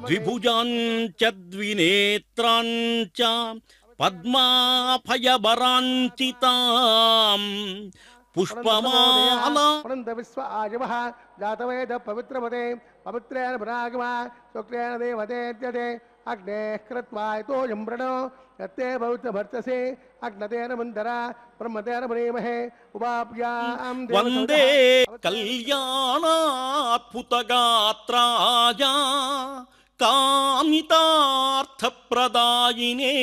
ద్విభుజాంచ ద్వినేత్రాంచ పద్మాభయబరాంచితాం పుష్పమాల విశ్వ ఆజమ జాతవేద పవిత్రమతే పవిత్రేణ భరాగమ శుక్రేణ దేవతేత్యతే అగ్నే కృత్వాయతో జంబ్రణో యత్తే పవిత్ర భర్తసే అగ్నతేన మందర బ్రహ్మతేన ప్రేమహే ఉపాప్యాం వందే కళ్యాణాద్భుతగాత్రాయ కామితార్థప్రదాయినే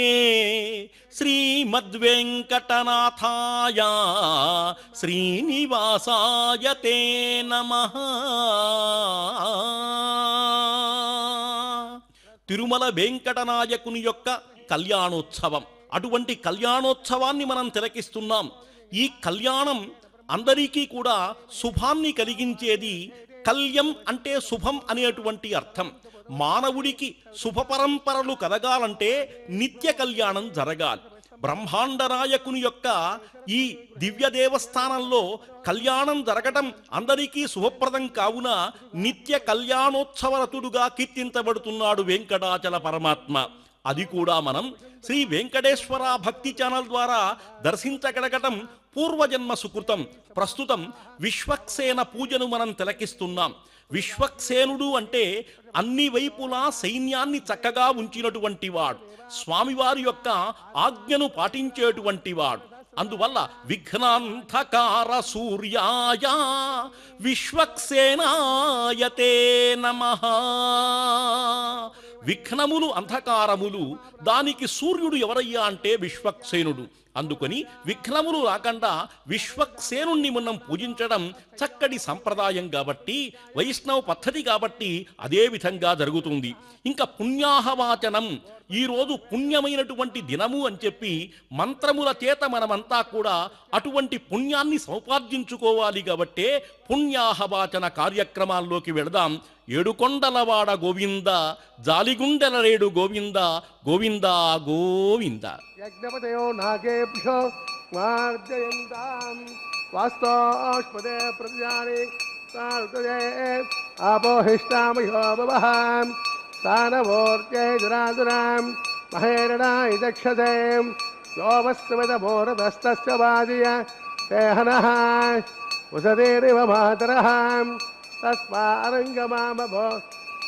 శ్రీమద్వేంకటనాథాయ శ్రీనివాసాయ తే నమః. తిరుమల వెంకటనాయకుని యొక్క కళ్యాణోత్సవం, అటువంటి కళ్యాణోత్సవాన్ని మనం తిలకిస్తున్నాం. ఈ కళ్యాణం అందరికీ కూడా శుభాన్ని కలిగించేది. కళ్యం అంటే శుభం అనేటువంటి అర్థం. మానవుడికి శుభ పరంపరలు కలగాలంటే నిత్య కళ్యాణం జరగాలి. బ్రహ్మాండ నాయకుని యొక్క ఈ దివ్య దేవస్థానంలో కళ్యాణం జరగటం అందరికీ శుభప్రదం కావున నిత్య కళ్యాణోత్సవరతుడుగా కీర్తించబడుతున్నాడు వెంకటాచల పరమాత్మ. అది కూడా మనం శ్రీ వెంకటేశ్వర భక్తి ఛానల్ ద్వారా దర్శించగలగటం పూర్వజన్మ సుకృతం. ప్రస్తుతం విశ్వక్సేన పూజను మనం తిలకిస్తున్నాం. విశ్వక్సేనుడు అంటే అన్ని వైపులా సైన్యాన్ని చక్కగా ఉంచినటువంటి వాడు, స్వామివారి యొక్క ఆజ్ఞను పాటించేటువంటి వాడు. అందువల్ల విఘ్నాంధకార సూర్యాయ విశ్వక్సేనాయతే నమః. విఘ్నములు అంధకారములు, దానికి సూర్యుడు ఎవరయ్యా అంటే విశ్వక్సేనుడు. అందుకని విఘ్నములు రాకుండా విశ్వక్సేనుణ్ణి మనం పూజించడం చక్కటి సంప్రదాయం కాబట్టి, వైష్ణవ పద్ధతి కాబట్టి అదే విధంగా జరుగుతుంది. ఇంకా పుణ్యాహవాచనం, ఈరోజు పుణ్యమైనటువంటి దినము అని చెప్పి మంత్రముల చేత మనమంతా కూడా అటువంటి పుణ్యాన్ని సముపార్జించుకోవాలి. కాబట్టే పుణ్యాహవాచన కార్యక్రమాల్లోకి వెళదాం. ఏడుకొండలవాడ గోవింద, జాలిగుండెల రేడు గోవింద, గోవింద గోవింద. యజ్ఞపతయో నాగేభ్యో మార్జయంతాం వాస్తోష్పదే ప్రజాని సారుతయే ఆపోహిష్టామయో భవః స్థానమూర్త్యై దురాదురాం మహేరణాయ దక్షతే యోమస్మితమూరతస్తస్య వాదియ తేహనః ఉసదేరివ మాతరః తస్మారంగమామభో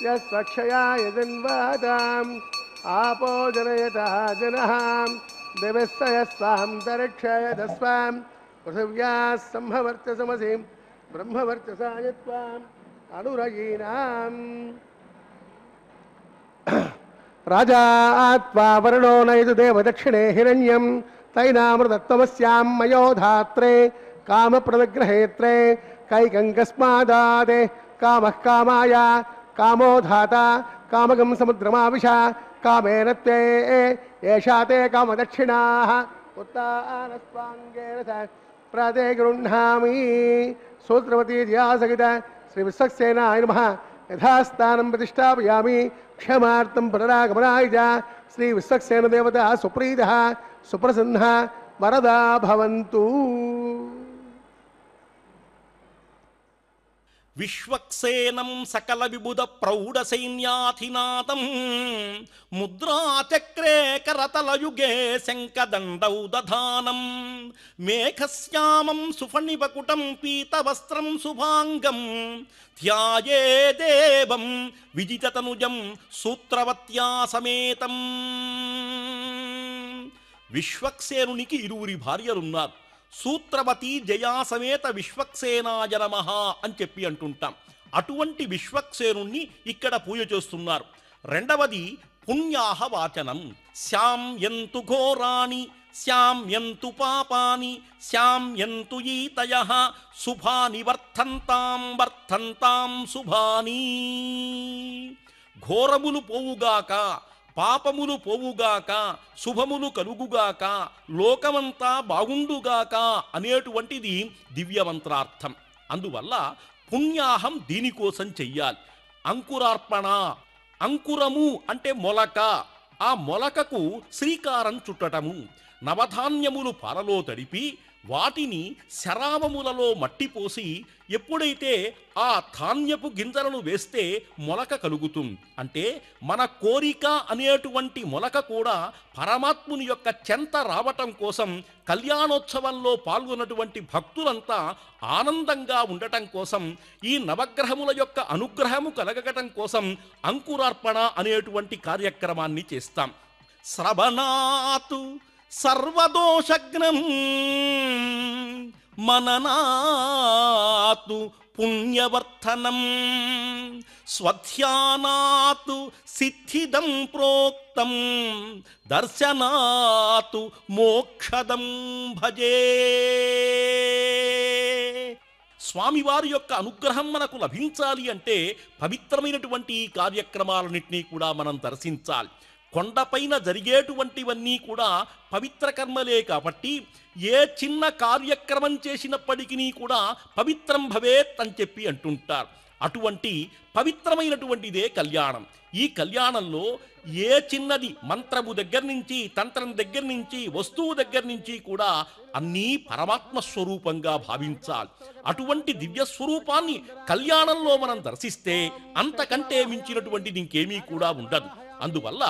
యస్వక్షయాయ జన్వాతాం आपो जनयतः जनः दिवस्सयस्वान्तरिक्षयदस्वां पृथिव्याः सम्भवर्त्यसमसिं ब्रह्मवर्चसाय त्वाम् अनुरयीणाम् राजा त्वा वरुणो नयतु देवदक्षिणे हिरण्यं तैनामृतत्वमस्यां मयोधात्रे कामप्रदग्रहेत्रे कैकङ्कस्मादादे कामः कामाय कामो धाता कामगं समुद्रमाविश कामेन ते एषा ते कामदक्षिणाः उत्तानस्वाङ्गेन प्रदे गृह्णामि सूत्रवती ध्यासहित श्रीविश्वक्सेनाय नमः यथास्थानं प्रतिष्ठापयामि क्षमार्थं पुनरागमनाय च श्रीविश्वक्सेनदेवता सुप्रीतः सुप्रसन्नः वरदा भवन्तु. విశ్వక్సేనం సకల విబుధ ప్రౌఢ సైన్యాధినాథం ముద్రాచక్రే కరతలయుగే శంఖదండౌ దధానం మేఘశ్యామం సుఫణిపకుటం పీతవస్త్రం శుభాంగం ధ్యాయేదేవం విజితతనుజం సూత్రవత్యా సమేతం. విశ్వక్సేనునికి ఇరువురి భార్యలున్నారు. సూత్రవతి జయా సమేత విశ్వక్సేనాయ నమః అని చెప్పి అంటుంటాం. అటువంటి విశ్వక్సేనుణ్ణి ఇక్కడ పూజ చేస్తున్నారు. రెండవది పుణ్యాహవాచనం. శామ్యంతు ఘోరాణి శామ్యంతు పాపాని శామ్యంతు ఈతయః శుభాని వర్ధంతాం వర్ధంతాం శుభాని. ఘోరములు పోవుగాక, పాపములు పోవుగాక, శుభములు కలుగుగాక, లోకమంతా బాగుండుగాక అనేటువంటిది దివ్యమంత్రార్థం. అందువల్ల పుణ్యాహం దీనికోసం చెయ్యాలి. అంకురార్పణ, అంకురము అంటే మొలక, ఆ మొలకకు శ్రీకారం చుట్టటము. నవధాన్యములు పాలలో తడిపి వాటిని శరావములలో మట్టిపోసి ఎప్పుడైతే ఆ ధాన్యపు గింజలను వేస్తే మొలక కలుగుతుంది. అంటే మన కోరిక అనేటువంటి మొలక కూడా పరమాత్ముని యొక్క చెంత రావటం కోసం కళ్యాణోత్సవంలో పాల్గొన్నటువంటి భక్తులంతా ఆనందంగా ఉండటం కోసం, ఈ నవగ్రహముల యొక్క అనుగ్రహము కలగటం కోసం అంకురార్పణ అనేటువంటి కార్యక్రమాన్ని చేస్తాం. శ్రవణాతు సర్వదోషగ్నం మననాతు పుణ్యవర్ధనం స్వధ్యానాతు సిద్ధిదం ప్రోక్తం దర్శనాతు మోక్షదం భజే. స్వామివారి యొక్క అనుగ్రహం మనకు లభించాలి అంటే పవిత్రమైనటువంటి ఈ కార్యక్రమాలన్నింటినీ కూడా మనం దర్శించాలి. కొండపైన జరిగేటువంటివన్నీ కూడా పవిత్ర కర్మలే కాబట్టి ఏ చిన్న కార్యక్రమం చేసినప్పటికీ కూడా పవిత్రం భవేత్ అని చెప్పి అంటుంటారు. అటువంటి పవిత్రమైనటువంటిదే కళ్యాణం. ఈ కళ్యాణంలో ఏ చిన్నది మంత్రము దగ్గర నుంచి, తంత్రం దగ్గర నుంచి, వస్తువు దగ్గర నుంచి కూడా అన్నీ పరమాత్మ స్వరూపంగా భావించాలి. అటువంటి దివ్య స్వరూపాన్ని కళ్యాణంలో మనం దర్శిస్తే అంతకంటే మించినటువంటిది ఇంకేమీ కూడా ఉండదు. అందువల్ల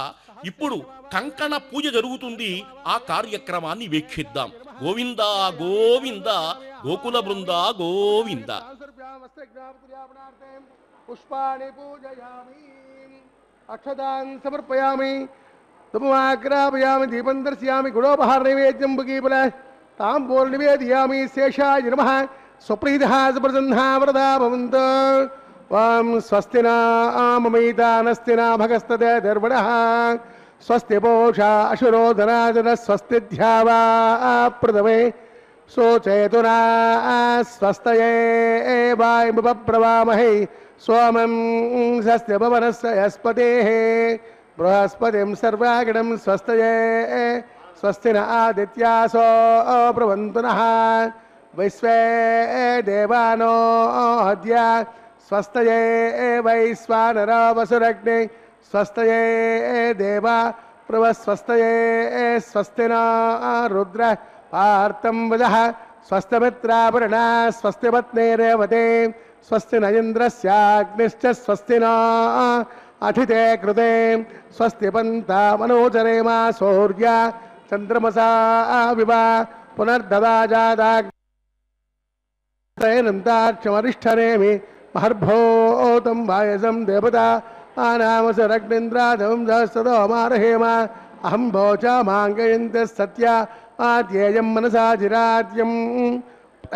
ఇప్పుడు కంకణ పూజ జరుగుతుంది. ఆ కార్యక్రమాన్ని వీక్షిద్దాం. గోవింద గోవింద గోకుల బృంద గోవింద. పుష్పాణి పూజయామి, అక్షతాన్ సమర్పయామి, ధూమాగ్రాపయామి, దీపం దర్శయామి, గుడోపహార నైవేద్యం భుగీఫల తాంబూల నివేదయామి. శేషాయ నమః. స్వప్రీతః సుప్రసన్నః వరదా భవంతు. ఓం స్వస్తి మమీతానస్తి భగస్తదే ధర్మణః. స్వస్తి పూషా అశురోధనాదన. స్వస్తి ధ్యావా ప్రథమే శోచయతునా. స్వస్తయే వాయుముపప్రవామహే సోమం స్వస్తి భవనస్య యస్పతేః. బృహస్పతిం సర్వాగణం స్వస్తయే. స్వస్తి న ఆదిత్యాసో బ్రువంతు నః. విశ్వే దేవానో అద్య స్వస్తయే వైశ్వానరో వసురగ్నే. స్వస్తయే దేవా ప్రవస్వస్తయే. స్వస్తి న రుద్ర పార్థం వదః. స్వస్తిమిత్రాపరణ. స్వస్తి పత్నే రేవతే. స్వస్తి న ఇంద్రస్యాగ్నిశ్చ. స్వస్తి న అధితే కృతే. స్వస్తి పంతామనోచరేమ. సూర్య చంద్రమసా వివ పునర్దదాజాదాక్షమరిష్టనేమి. మహర్భూతం వాయసం దేవతా ఆనామసరగ్నింద్రాదం సహస్రదోమారహేమ. అహం భోచామాంగయంత సత్య ఆద్యేయం మనసా చిరాద్యం.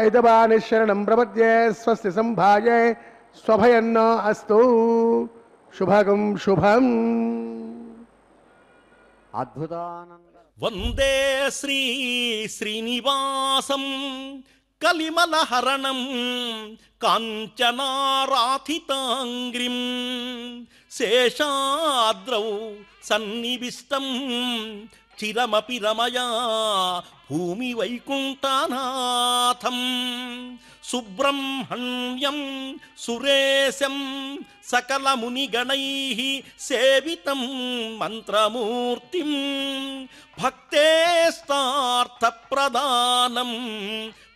ఐతవానిశరణం ప్రపద్యే. స్వస్తి సంభాయే స్వభయన్నో అస్తు. శుభగం శుభం. అద్భుతానంద వందే శ్రీ శ్రీనివాసం కలిమలహరణం కాంచనారాధితాంగ్రిం. శేషాద్రౌ సన్నివిష్టం చిరమపి రమయా భూమి వైకుంఠనాథం. సుబ్రహ్మణ్యం సురేశం సకలమునిగణైః సేవితం మంత్రమూర్తిం. భక్తేస్తార్థప్రదానం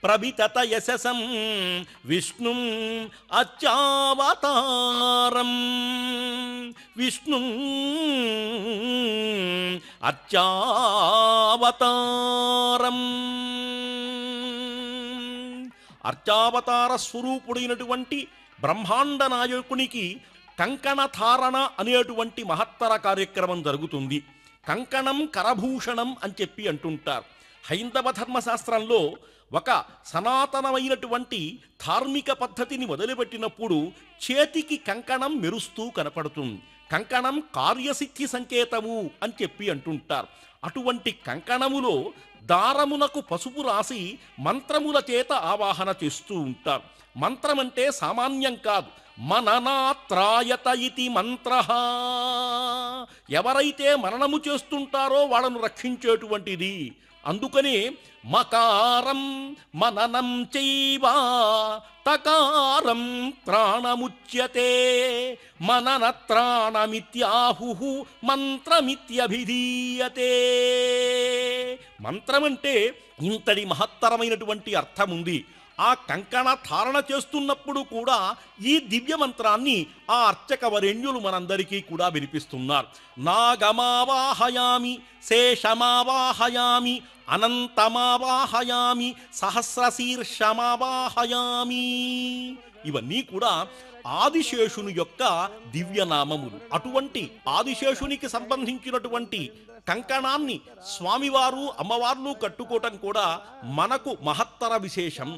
ప్రవితత యశసం విష్ణుం అర్చావతారం. విష్ణుం అర్చావతారం. అర్చావతార స్వరూపుడైనటువంటి బ్రహ్మాండ నాయకునికి కంకణధారణ అనేటువంటి మహత్తర కార్యక్రమం జరుగుతుంది. కంకణం కరభూషణం అని చెప్పి అంటుంటారు. హైందవ ధర్మశాస్త్రంలో ఒక సనాతనమైనటువంటి ధార్మిక పద్ధతిని మొదలుపెట్టినప్పుడు చేతికి కంకణం మెరుస్తూ కనపడుతుంది. కంకణం కార్యసిద్ధి సంకేతము అని చెప్పి అంటుంటారు. అటువంటి కంకణములో దారమునకు పసుపు రాసి మంత్రముల చేత ఆవాహన చేస్తూ ఉంటారు. మంత్రం అంటే సామాన్యం కాదు. మననాత్రాయత ఇతి మంత్ర. ఎవరైతే మననము చేస్తుంటారో వాళ్ళను రక్షించేటువంటిది. అందుకనే మకారం మననం చైవ తకారం త్రాణముచ్యతే మననత్రాణమిత్యాహు మంత్రమిత్యభిధీయతే. మంత్రమంటే ఇంతటి మహత్తరమైనటువంటి అర్థం ఉంది. ఆ కంకణ ధారణ చేస్తున్నప్పుడు కూడా ఈ దివ్య మంత్రాన్ని ఆ అర్చక వరేణ్యులు మనందరికీ కూడా వినిపిస్తున్నారు. నాగమావాహయామి, శేషమావాహయామి, అనంతమావాహయామి, సహస్రశీర్షమావాహయామి. ఇవన్నీ కూడా ఆదిశేషుని యొక్క దివ్యనామములు. అటువంటి ఆదిశేషునికి సంబంధించినటువంటి కంకణాన్ని స్వామివారు అమ్మవార్లు కట్టుకోవటం కూడా మనకు మహత్తర విశేషం.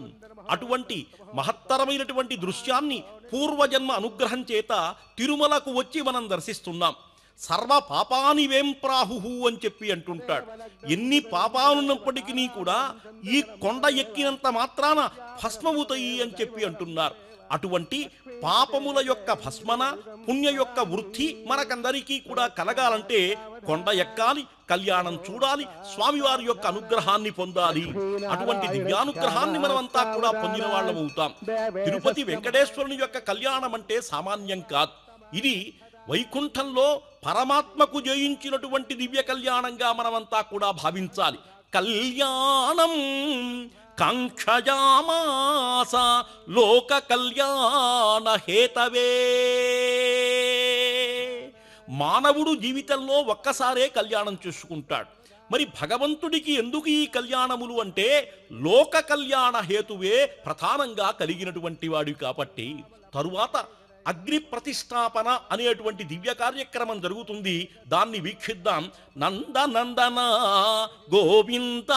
అటువంటి మహత్తరమైనటువంటి దృశ్యాన్ని పూర్వజన్మ అనుగ్రహం చేత తిరుమలకు వచ్చి మనం దర్శిస్తున్నాం. సర్వ పాపాని వేం ప్రాహు అని చెప్పి అంటుంటాడు. ఎన్ని పాపాలున్నప్పటికీ కూడా ఈ కొండ ఎక్కినంత మాత్రాన భస్మవుతాయి అని చెప్పి అంటున్నారు. అటువంటి పాపముల యొక్క భస్మన, పుణ్య యొక్క వృద్ధి మనకందరికీ కూడా కలగాలంటే కొండ ఎక్కాలి, కళ్యాణం చూడాలి, స్వామివారి యొక్క అనుగ్రహాన్ని పొందాలి. అటువంటి దివ్యానుగ్రహాన్ని మనమంతా కూడా పొందిన వాళ్ళం అవుతాం. తిరుపతి వెంకటేశ్వరుని యొక్క కళ్యాణం అంటే సామాన్యం కాదు. ఇది వైకుంఠంలో పరమాత్మకు జయించినటువంటి దివ్య కళ్యాణంగా మనమంతా కూడా భావించాలి. కళ్యాణం కాంక్షయామాస లోక కళ్యాణ హేతవే. మానవుడు జీవితంలో ఒక్కసారే కళ్యాణం చేసుకుంటాడు. మరి భగవంతుడికి ఎందుకు ఈ కళ్యాణములు అంటే లోక కళ్యాణ హేతువే ప్రధానంగా కలిగినటువంటి వాడు కాబట్టి. తరువాత అగ్ని ప్రతిష్టాపన అనేటువంటి దివ్య కార్యక్రమం జరుగుతుంది. దాన్ని వీక్షిద్దాం. నందనందన గోవింద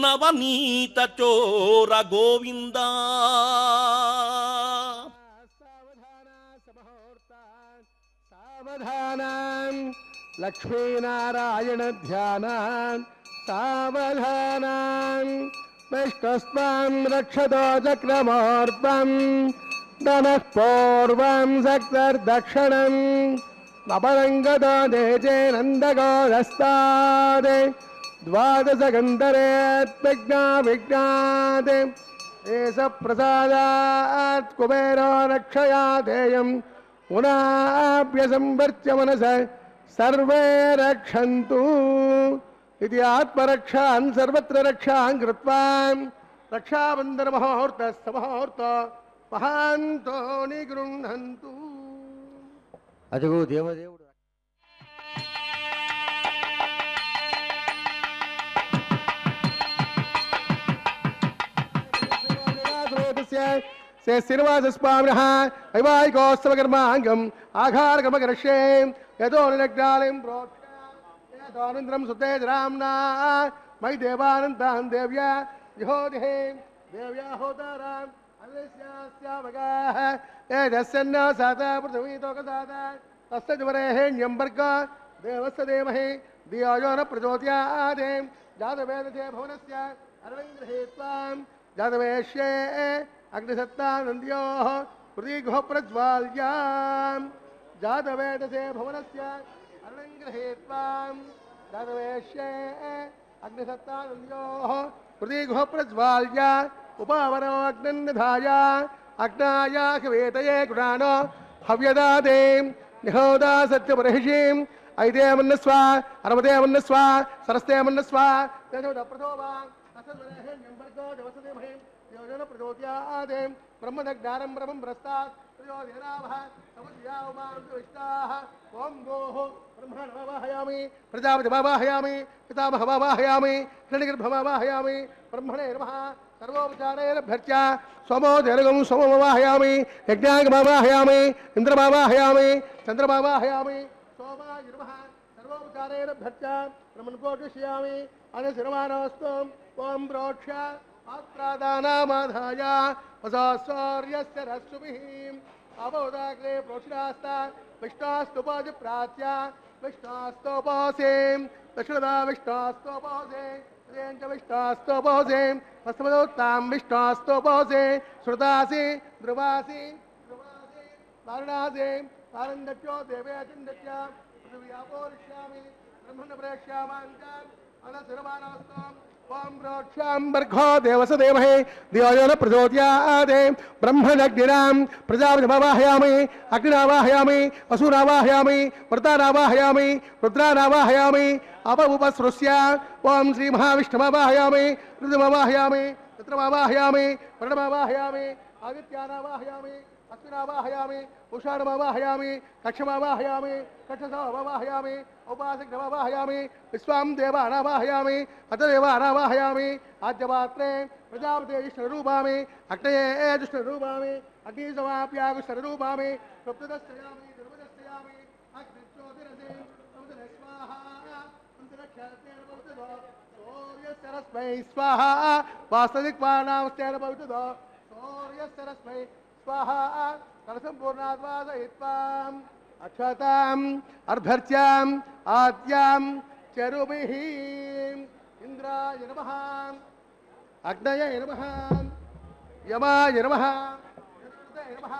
నవనీత చోర గోవింద. సావధానం లక్ష్మీనారాయణ ధ్యానం సావధానం విష్ణుస్వం రక్షతో చక్రమోర్ధ్వం నమః పూర్వం సక్తర్దక్షిణం నవరంగదో దేజే నందగోదస్తాద్ ద్వాదశ గంధరేత్విఘ్నా విఘ్నాద్ ఏష ప్రసాదాత్ కుబేరో రక్షయా దేయం పునాభ్యసంవర్త్య మనస సర్వే రక్షంతు. ఇది ఆత్మరక్షాన్ సర్వత్ర రక్షాన్ కృత్వా రక్షాబంధన ముహూర్త సమూహూర్త మహాంతో నిగృహంతు. అదిగో దేవదేవుడు. శ్రీనివాసస్వామినః వైవాహికోత్సవకర్మాంగం ఆఘారకర్మకరిష్యే యతో నిలగ్నాలిం ప్రోక్షానందరం సుతేజరామ్నా మై దేవానందాం దేవ్యా జ్యోతిః దేవ్యా హోతారాం అలస్యాస్యావగాః ఏదస్యన్న సాతా పృథివీతోకసాత తస్య జ్వరేహేణ్యం వర్గ దేవస్య ధీమహి ధియో యో న ప్రచోదయాత్ జాతవేదతే భువనస్య అరవింద్రహేత్వాం జాతవేష్యే అగ్నిసత్తానంద్యోః ప్రతిఘో ప్రజ్వాల్యాం జాతవేదతే భువనస్య అరవింద్రహేత్వాం జాతవేష్యే అగ్నిసత్తానంద్యోః ప్రతిఘో ప్రజ్వాల్యా ఉపావరో అగ్నిధాయ అగ్నాయావేతయే గుణానో హవ్యదాదే నిహోదా సత్యపరిషిం ఐదేమన్నస్వ అరవదేమన్నస్వ సరస్తేమన్నస్వ ప్రథోవా ప్రచోద్యాదే బ్రహ్మదగ్నారం బ్రహ్మం ప్రస్తాత్ ప్రచోదయావః సమస్యావమాంతవిష్టాః ఓం గోః బ్రహ్మణవాహయామి ప్రజాపతివాహయామి పితామహవాహయామి హిరణ్యగర్భవాహయామి బ్రహ్మణే నమః సర్వోపచారేభ్యర్చ్య సోమో దేర్గం సోమవాహయామి యజ్ఞాంగమావాహయామి ఇంద్రమావాహయామి చంద్రమావాహయామి సోమాయ నమః సర్వోపచారేభ్యర్చ్య బ్రహ్మణ్కోటిష్యామి అనశిరమానోస్తు ఓం ప్రోక్ష ఆత్రాదానామాధాయ వసాస్వర్యస్య రస్సుభిః అవోదాగ్రే ప్రోక్షిరాస్తా విష్ణాస్తుపాది ప్రాచ్య విష్ణాస్తోపాసే దక్షిణదా విష్ణాస్తోపాసే విష్ణాస్తోపాసే పశ్చిమదోత్తాం విష్ణాస్తోపాసే శృతాసి ధ్రువాసి ధ్రువాసి వారణాసి వారందత్యో దేవేచిందత్య పృథివ్యాపోరిష్యామి బ్రహ్మణ ప్రేక్ష్యామాంచ ఓం రోక్షాం భర్గో దేవస దేమహే ధియోయోన ప్రచోదయాదే బ్రహ్మణగ్నినాం ప్రజాపతిమావాహయామి అగ్నినావాహయామి వసూనావాహయామి వృతానావాహయామి రుద్రానావాహయామి అపఉపసృస్య ఓం శ్రీ మహావిష్ణుమావాహయామి రుద్రమావాహయామి చిత్రమావాహయామి ప్రణమావాహయామి ఆదిత్యానావాహయామి అశ్వినావాహయామి ఉషాణమావాహయామి కక్షమావాహయామి కక్షసమావాహయామి ఉపాసకమావాహయామి విశ్వాం దేవానావాహయామి అతదేవానావాహయామి ఆద్యపాత్రే ప్రజాపతే విష్ణురూపామి అగ్నయే విష్ణురూపామి అగ్నిసమాప్యాగుష్ణరూపామి సుప్తదశ్చయామి దుర్మదశ్చయామి అగ్నిజ్యోతిరసే సముద్ర స్వాహా అంతరిక్షాస్యేన భవతుదో సూర్యస్యరస్మై స్వాహా వాస్తవిక్వానాంస్యేన భవతుదో సూర్యస్యరస్మై స్వాహా కలసంపూర్ణాద్వాసయిత్వాం అక్షతాం అర్భర్త్యాం ఆద్యాం చరుభిః ఇంద్రాయ నమః అగ్నయ నమః యమాయ నమః గణపతయ నమః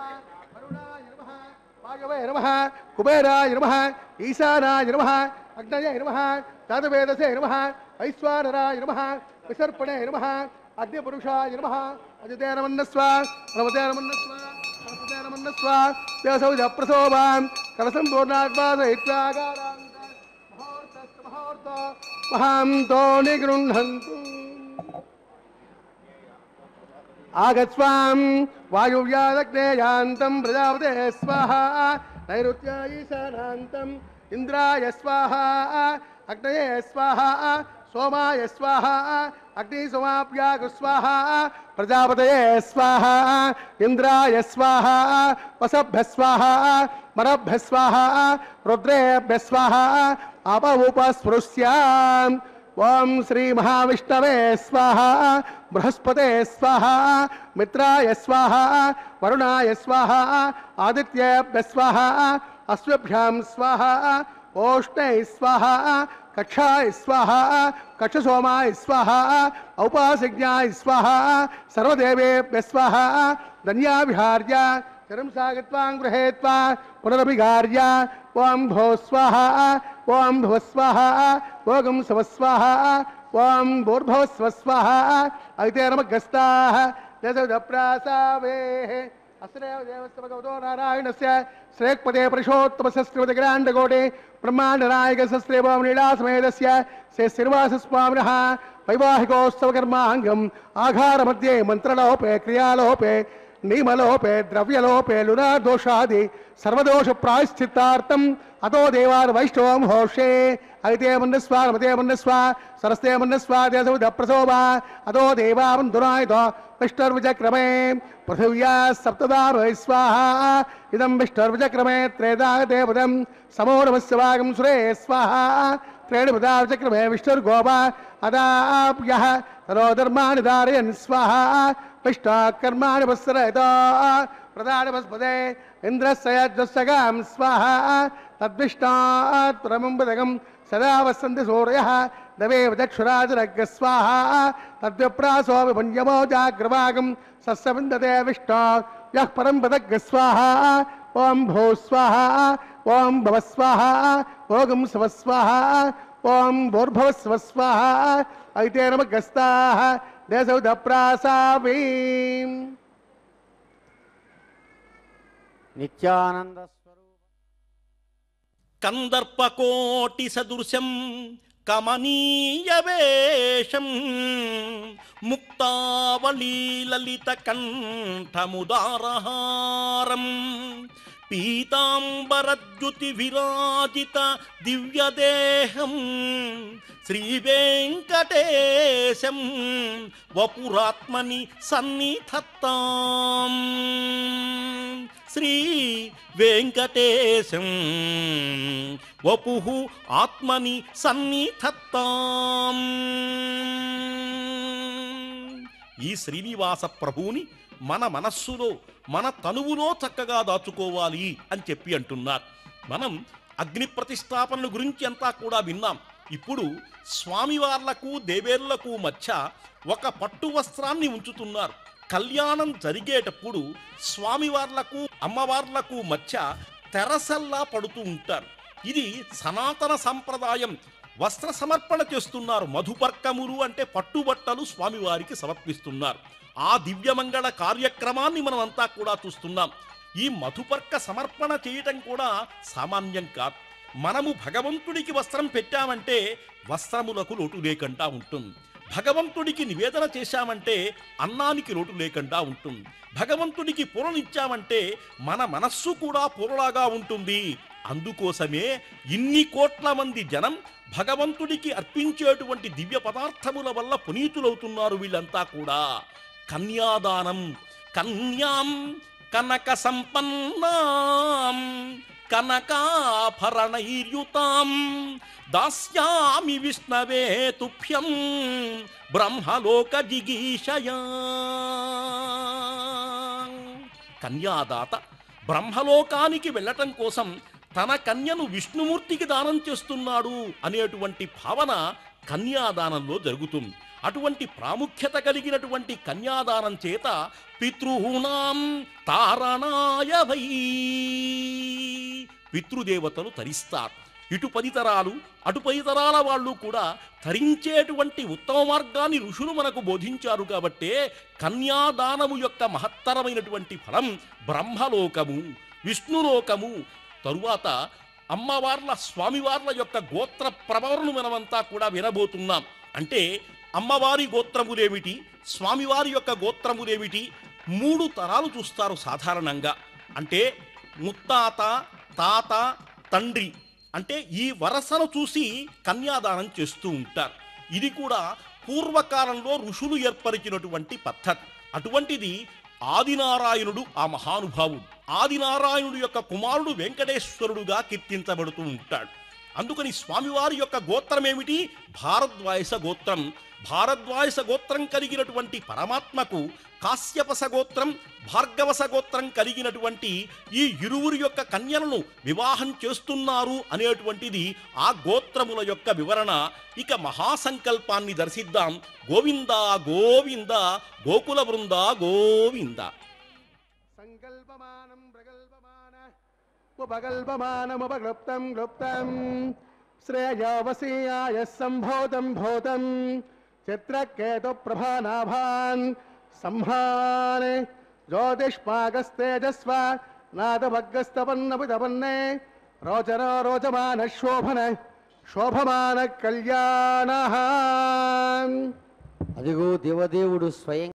వరుణాయ నమః వాయవయ నమః కుబేరాయ నమః ఈశానాయ నమః అగ్నయ నమః జాతవేదసే నమః వైశ్వానరాయ నమః విసర్పణే నమః అగ్నిపురుషాయ నమః అజితే నమన్నస్వ నమతే నమన్నస్వ నమస్తే నమన్నస్వ దేవసౌజ ప్రసోభాం కలసంపూర్ణాద్వాసయిత్వాగారాంత మహోర్తస్తు మహోర్త మహాంతో నిగృహంతు ఆగత్స్వాం వాయువ్యాదగ్నేయాంతం ప్రజాపతే స్వాహా నైరుత్య ఈశానాంతం ఇంద్రాయ స్వాహా అగ్నయే స్వాహా సోమాయ స్వాహా అగ్ని సమాప్యాగు స్వాహా ప్రజాపతయే స్వాహా ఇంద్రాయ స్వాహా వసభ్య స్వాహా మరభ్య స్వాహా రుద్రేభ్య స్వాహా అపఉపస్పృశ్య ఓం శ్రీ మహావిష్ణవే స్వాహా బృహస్పతే స్వాహా మిత్రాయ స్వాహా వరుణాయ స్వాహా ఆదిత్యేభ్య స్వాహా అశ్వభ్యాం స్వాహా ఓష్ణై స్వాహా కక్షాయ స్వాహా కక్షసోమాయ స్వాహా ఔపాసజ్ఞాయ స్వాహా సర్వదేవేభ్య స్వాహా ధన్యావిహార్య చరం సాగత్వాం గృహేత్వా పునరభిగార్య ఓం భో స్వాహా ఓం భువ స్వాహా ఓగం సమస్వాహా ఓం భూర్భువస్వ స్వాహా అయితే నమగస్తాః దశప్రాసావేః అస్రేవ దేవస్య భగవతో నారాయణస్య శ్రేక్పదే పురుషోత్తమస్య శ్రీమద్గ్రాండకోటే బ్రహ్మాండనాయక సస్త్రేభం లీలాసమేతస్య శ్రీనివాసస్వామినః వైవాహికోత్సవకర్మాంగం ఆఘారमध्ये మంత్రలోపే క్రియాలోపే నియమలోపే ద్రవ్యలోపే లునాదోషాది సర్వదోష ప్రాయశ్చిత్తార్థం అతో దేవాన్ వైష్ణవం హోషే అయితే మన్నస్వ రమతే మన్నస్వ సరస్తే మన్నస్వ దేశముద ప్రసోభా అతో దేవాన్ దురాయుధో విష్ణుర్విచక్రమే పృథివ్యా సప్తదారోహి స్వాహా ఇదం విష్ణుర్విచక్రమే త్రేదా దేవతం సమోరమస్య వాగం సురే స్వాహా త్రేణుపదా విచక్రమే విష్ణుర్గోపా అదాప్యః తనో ధర్మాణి ధారయన్ స్వాహా విష్ణాకర్మాణి వత్సరయతో ప్రధానవస్పదే ఇంద్రస్యజస్సగాం స్వాహా తద్విష్ణాత్ పరమంబదగం సదా వసంతి సూర్యః దవేవ చక్షురాజరగ్గ స్వాహా తద్విప్రాసో విభుంజమో జాగ్రవాగం సస్యవిందతే విష్ణో యః పరం పదగ్గ స్వాహా ఓం భూ స్వాహా ఓం భవ స్వాహా ఓగం శవ స్వాహా ఓం భూర్భవ స్వ స్వాహా అయితే నమగస్తాః దేశౌధ ప్రాసావీం నిత్యానంద స్వరూప కందర్పకోటి సదృశం కమనీయ వేషం ముక్తావళీ లలిత కంఠముదారహారం పీతాంబరద్యుతి విరాజిత దివ్యదేహం శ్రీ వెంకటేశం వపురాత్మని సన్నిధత్తాం శ్రీ వెంకటేశం వపుః ఆత్మని సన్నిధత్తాం. ఈ శ్రీనివాస ప్రభువుని మన మనస్సులో మన తనువులో చక్కగా దాచుకోవాలి అని చెప్పి అంటున్నారు. మనం అగ్ని ప్రతిష్టాపన గురించి అంతా కూడా విన్నాం. ఇప్పుడు స్వామివార్లకు దేవేర్లకు మధ్య ఒక పట్టు వస్త్రాన్ని ఉంచుతున్నారు. కళ్యాణం జరిగేటప్పుడు స్వామివార్లకు అమ్మవార్లకు మధ్య తెరసల్లా పడుతూ ఉంటారు. ఇది సనాతన సంప్రదాయం. వస్త్ర సమర్పణ చేస్తున్నారు. మధుపర్కములు అంటే పట్టుబట్టలు స్వామివారికి సమర్పిస్తున్నారు. ఆ దివ్యమంగళ కార్యక్రమాన్ని మనం అంతా కూడా చూస్తున్నాం. ఈ మధుపర్క సమర్పణ చేయటం కూడా సామాన్యం కాదు. మనము భగవంతుడికి వస్త్రం పెట్టామంటే వస్త్రములకు లోటు లేకుండా ఉంటుంది. భగవంతుడికి నివేదన చేశామంటే అన్నానికి లోటు లేకుండా ఉంటుంది. భగవంతుడికి పూరనిచ్చామంటే మన మనస్సు కూడా పూరలాగా ఉంటుంది. అందుకోసమే ఇన్ని కోట్ల మంది జనం భగవంతుడికి అర్పించేటువంటి దివ్య పదార్థముల వల్ల పునీతులవుతున్నారు వీళ్ళంతా కూడా. కన్యాదానం, కన్యాం కనక సంపన్నాం కనకాభరణైర్యుతాం దాస్యామి విష్ణవే తుభ్యం బ్రహ్మలోక జిగీషయా. కన్యాదాత బ్రహ్మలోకానికి వెళ్ళటం కోసం తన కన్యను విష్ణుమూర్తికి దానం చేస్తున్నాడు అనేటువంటి భావన కన్యాదానంలో జరుగుతుంది. అటువంటి ప్రాముఖ్యత కలిగినటువంటి కన్యాదానం చేత పితృహూణాం తారణాయ వై పితృదేవతలు తరిస్తారు. ఇటు 10 తరాలు అటు 10 తరాల వాళ్ళు కూడా తరించేటువంటి ఉత్తమ మార్గాన్ని ఋషులు మనకు బోధించారు. కాబట్టే కన్యాదానము యొక్క మహత్తరమైనటువంటి ఫలం బ్రహ్మలోకము, విష్ణులోకము. తరువాత అమ్మవార్ల స్వామివార్ల యొక్క గోత్ర ప్రభవను మనమంతా కూడా వినబోతున్నాం. అంటే అమ్మవారి గోత్రములేమిటి, స్వామివారి యొక్క గోత్రములేమిటి, 3 తరాలు చూస్తారు సాధారణంగా. అంటే ముత్తాత, తాత, తండ్రి అంటే ఈ వరసను చూసి కన్యాదానం చేస్తూ ఉంటారు. ఇది కూడా పూర్వకాలంలో ఋషులు ఏర్పరిచినటువంటి పద్ధతి. అటువంటిది ఆదినారాయణుడు ఆ మహానుభావుడు. ఆదినారాయణుడు యొక్క కుమారుడు వెంకటేశ్వరుడుగా కీర్తించబడుతూ ఉంటాడు. అందుకని స్వామివారి యొక్క గోత్రం ఏమిటి? భారద్వాయస గోత్రం. భారద్వాయస గోత్రం కలిగినటువంటి పరమాత్మకు కాశ్యపస గోత్రం, భార్గవస గోత్రం కలిగినటువంటి ఈ ఇరువురి యొక్క కన్యలను వివాహం చేస్తున్నారు అనేటువంటిది ఆ గోత్రముల యొక్క వివరణ. ఇక మహాసంకల్పాన్ని దర్శిద్దాం. గోవింద గోవింద గోకుల బృంద గోవింద. సంకల్పమానం ప్రగల్పమాన ఉపగల్పమానముపగ్లుప్తం గ్లుప్తం శ్రేయోవసీయాయ సంభూతం భూతం చిత్రకేతు ప్రభానాభాన్ సంహానే జ్యోతిష్మాగస్తేజస్వ నాదభగ్గస్తపన్నపితపన్నే రోచనో రోచమాన శోభన శోభమాన కళ్యాణ. అదిగో దేవదేవుడు స్వయం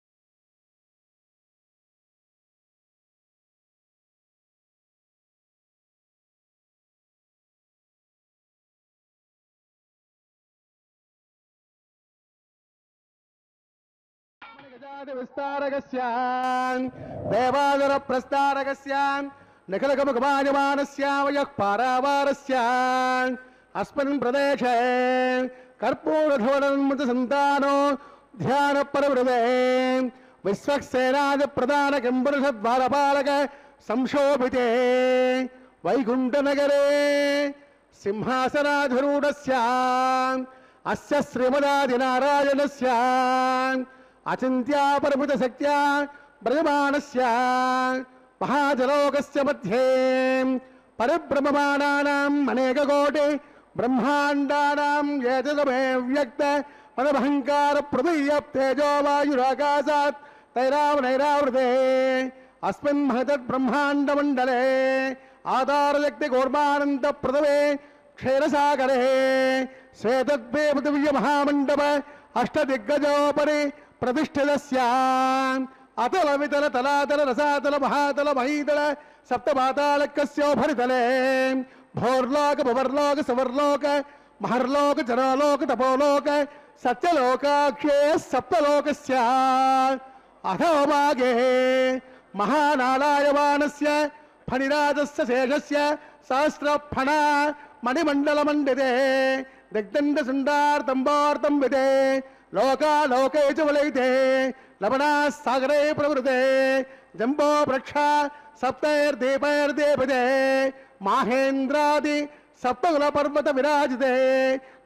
విస్తారకస్యాం దేవాదుర ప్రస్తారకస్యాం నిఖిలకముఖమాయమానస్యాం యః పారావారస్యాం అస్మిన్ ప్రదేశే కర్పూరధోరణమృత సంతానో ధ్యాన పరవృదే విశ్వక్సేనాది ప్రధాన కింపురుషద్వారపాలక సంశోభితే వైకుంఠనగరే సింహాసనాధిరూఢస్య అస్య శ్రీమదాదినారాయణస్య అచింత్యా పరమిత శక్త్యా బ్రజమానస్య మహాజలోకస్య మధ్యే పరిభ్రమమానానాం అనేకకోటి బ్రహ్మాండానాం ఏతదమే వ్యక్త పదమహంకార ప్రదీయ తేజో వాయురాకాశాత్ తైరావనైరావృతే అస్మిన్ మహతత్ బ్రహ్మాండ మండలే ఆధారశక్తి గోర్మానంద ప్రదవే క్షీరసాగరే శ్వేతద్వే పృథివ్య మహామండప అష్టదిగ్గజోపరి ప్రతిష్ఠితస్య అతల వితల తలాతల రసాతల మహాతల మహీతల సప్తపాతాళకస్యోపరితలే భోర్లోక భువర్లోక సవర్లోక మహర్లోక జరాలోక తపోలోక సత్యలోకాక్షే సప్తలోకస్య అధోభాగే మహానారాయమానస్య ఫణిరాజస్య శేషస్య సహస్రఫణ మణిమండలమండితే దిగ్దండసుండార్తంబోర్తం విదే లోకాలోకే చ వలయితే లవణాసాగరే ప్రవృతే జంబో వృక్ష సప్తైర్దీపైర్దీపదే మాహేంద్రాది సప్తకుల పర్వత విరాజితే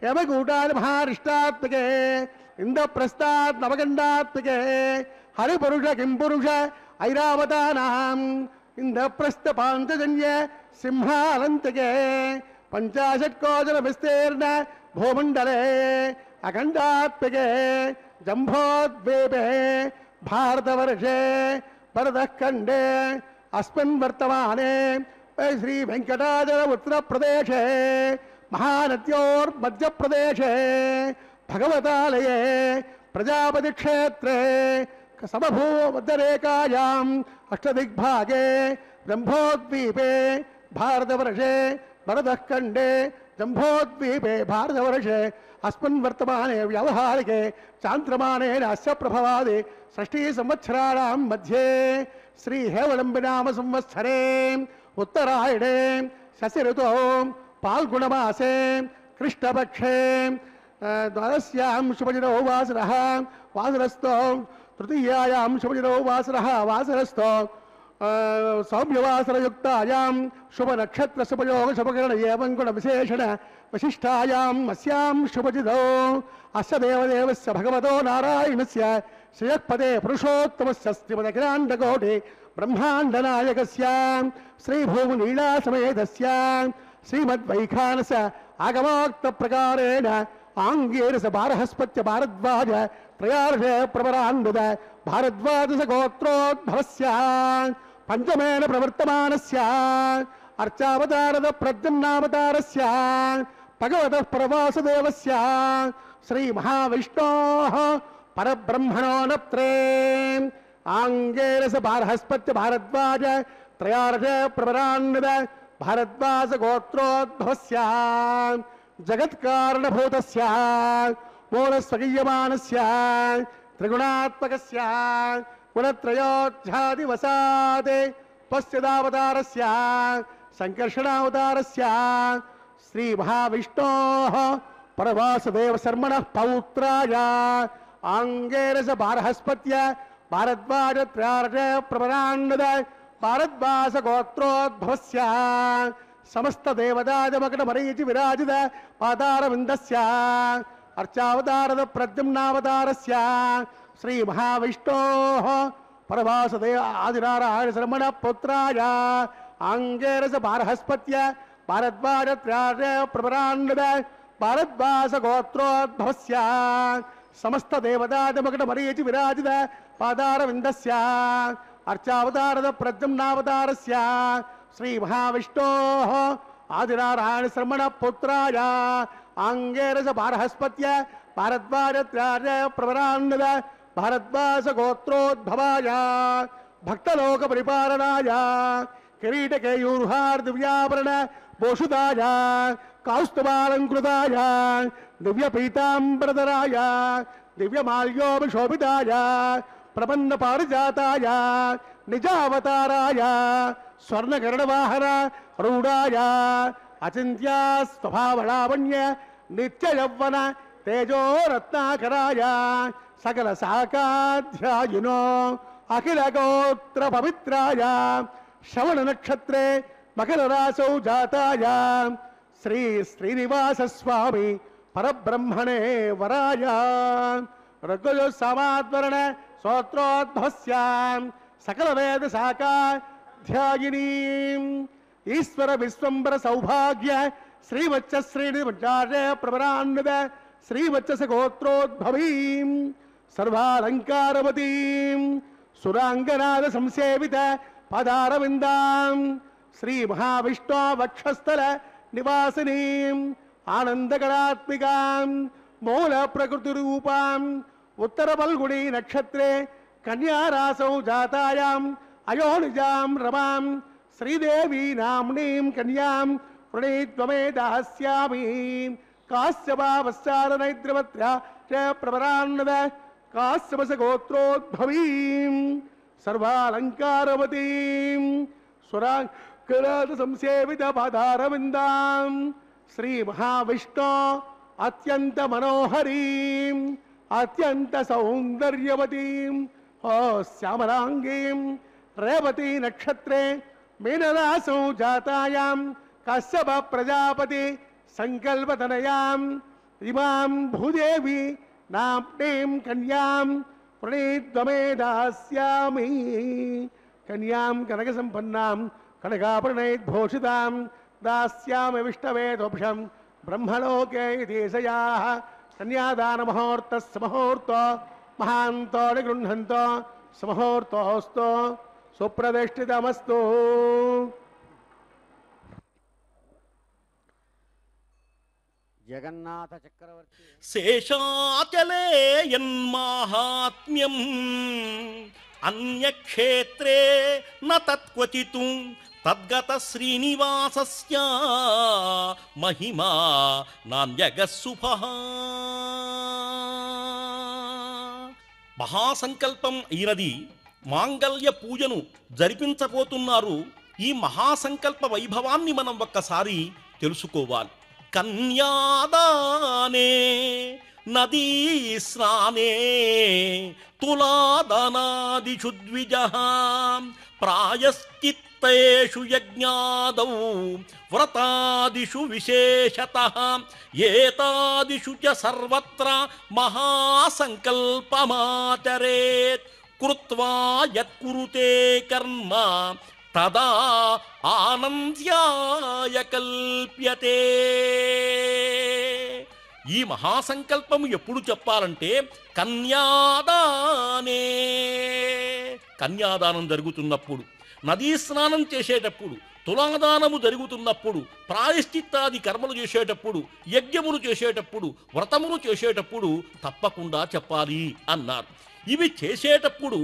యమకూటాది మహారిష్టాత్మకే ఇంద్రప్రస్థాత్ నవగండాత్మకే హరిపురుష కింపురుష ఐరావతానాం ఇంద్రప్రస్థ పాంచజన్య సింహాలంతకే पंचाशत्कोजन विस्तीर्ण भूमंडले अखंडात्मके जम्भोद्वीपे भारतवर्षे भरतखंडे अस्मिन् वर्तमाने श्री वेंकटाचल उत्तर प्रदेशे महानद्योर्मध्य प्रदेशे भगवतालये प्रजापति क्षेत्रे समभूमध्यरेखायाम् अष्टदिग्भागे जम्भोद्वीपे भारतवर्षे भरतखंडे जम्भोद्वीपे भारतवर्षे अस्मिन् वर्तमाने व्यावहारिके चान्द्रमानेन अस्य प्रभवादि षष्ठी संवत्सराणां मध्ये श्री हेवलम्बिनाम संवत्सरे उत्तरायणे शशि ऋतौ फाल्गुणमासे कृष्णपक्षे द्वादश्यां शुभदिनौ वासरः वासरस्थो तृतीयायां शुभदिनौ वासरः वासरस्थो सौम्यवासरयुक्तायां शुभ नक्षत्र शुभयोग शुभकरण एवं गुण विशेषण विशिष्टायाम् अस्यां शुभजितौ अस्य देवदेवस्य भगवतो नारायणस्य श्रीयःपदे पुरुषोत्तमस्य श्रीमदखिलाण्डकोटि ब्रह्माण्डनायकस्य श्रीभूमिलीलासमेतस्य श्रीमद्वैखानस आगमोक्तप्रकारेण आङ्गीरस बारहस्पत्य भारद्वाज त्रयार्षे प्रवरान्वित भारद्वाजस गोत्रोद्भवस्य पंचमेन प्रवर्तमानस्य अर्चावतारद प्रद्युम्नावतारस्य भगवतः प्रवासुदेवस्य श्री महाविष्णोः परब्रह्मणो नप्त्रे आङ्गेरस बारहस्पत्य भारद्वाज त्रयार्षे प्रवरान्वित भारद्वाज गोत्रोद्भवस्य जगत्कारणभूतस्य मूलस्वगीयमानस्य त्रिगुणात्मकस्य गुणत्रयोध्यादिवसात् पश्चिदावतारस्य संकर्षणावतारस्य श्री महाविष्णोः परवासुदेव शर्मणः पौत्राय आङ्गेरस बारहस्पत्य भारद्वाज त्रयार्षे प्रवरान्वित भारद्वाज गोत्रोद्भवस्य समस्त देवताजमकट मरीचि विराजित पादारविन्दस्य अर्चावतारद प्रद्युम्नावतारस्य श्री महाविष्णोः परवासुदेव आदिनारायण शर्मण पुत्राय आङ्गेरस बारहस्पत्य भारद्वाज त्रयार्षे प्रवरान्वित भारद्वाज गोत्रोद्भवस्य समस्त देवताजमकट मरीचि विराजित पादारविन्दस्य अर्चावतारद प्रद्युम्नावतारस्य श्री महाविष्णोः आदिनारायण शर्मण पुत्राय आङ्गेरस बारहस्पत्य भारद्वाज त्रयार्षे प्रवरान्वित भारद्वाज गोत्रोद्भवाय भक्तलोक परिपालनाय किरीटकेयूर्हार दिव्याभरण भूषिताय कौस्तुभालंकृताय दिव्य पीतांबरधराय दिव्यमाल्योभिशोभिताय प्रपन्न पारिजाताय निजावताराय स्वर्णगरुडवाहन रूढाय अचिन्त्या स्वभावलावण्य नित्य यौवन तेजो रत्नाकराय सकल साकाध्यायिनो अखिल गोत्र पवित्राय श्रवण नक्षत्रे मकर रासौ जाताय श्री श्रीनिवास स्वामी परब्रह्मणे वराय ऋग्यजु सामाद्वरण स्तोत्रोद्भवस्य सकल वेद साकाध्यायिनी ईश्वर विश्वंबर सौभाग्य श्रीवत्स श्रीनिवासे प्रवरान्वित श्रीवत्स गोत्रोद्भवीं सर्वालंकारवतीं सुरांगनाद संसेवित पदारविंदां श्री महाविष्णु वक्षस्थल निवासिनीं आनंदगणात्मिकां मूल प्रकृति रूपां उत्तर फल्गुणी नक्षत्रे कन्या रासौ जातायां अयोनिजां रमां श्रीदेवी नाम्नीं कन्यां प्रणीत्वमे दास्यामि काश्यपावस्सादनैद्रवत्या च प्रवरान्वित काश्यपस गोत्रोद्भवीं सर्वालंकारवतीं सुरांगनाद संसेवित पादारविंदां श्री महाविष्णु अत्यंत मनोहरीं अत्यंत सौंदर्यवतीं श्यामलांगीं रेवती नक्षत्रे मीनरासौ जातायां कश्यप प्रजापति संकल्पतनयां इमां भूदेवी नाम्नीं कन्यां प्रणीत्वमे दास्यामि कन्यां कनकसम्पन्नां कनकाभरणैर्भूषितां దాస్యామి విష్ణవే తుభ్యం బ్రహ్మలోకే దేశయాః కన్యాదానముహూర్తస్య ముహూర్తో మహాంతో నిగృహంతో సుముహూర్తోస్తు సుప్రతిష్ఠితమస్తు. జగన్నాథ చక్రవర్తి శేషాచలే యన్మాహాత్మ్యం అన్యక్షేత్రే న తత్క్వచితు తద్గత శ్రీనివాసస్య మహిమా నాన్యగస్సుభః. మహాసంకల్పం అయినది మాంగళ్య పూజను జరిపించబోతున్నారు. ఈ మహాసంకల్ప వైభవాన్ని మనం ఒక్కసారి తెలుసుకోవాలి. కన్యాదానే నదీ స్నానే తులాదనాదిషు ద్విజః ప్రాయశ్చిత్తేషు యజ్ఞాదౌ వ్రతాదిషు విశేషతః ఏతాదిషు చ సర్వత్ర మహాసంకల్పమాచరేత్ కృత్వా యత్కురుతే కర్మ తదా ఆనంద్యాయ కల్ప్యతే. ఈ మహాసంకల్పము ఎప్పుడు చెప్పాలంటే కన్యాదానే, కన్యాదానం జరుగుతున్నప్పుడు, నదీ స్నానం చేసేటప్పుడు, తులాదానము జరుగుతున్నప్పుడు, ప్రాయశ్చిత్తాది కర్మలు చేసేటప్పుడు, యజ్ఞములు చేసేటప్పుడు, వ్రతములు చేసేటప్పుడు తప్పకుండా చెప్పాలి అన్నారు. ఇవి చేసేటప్పుడు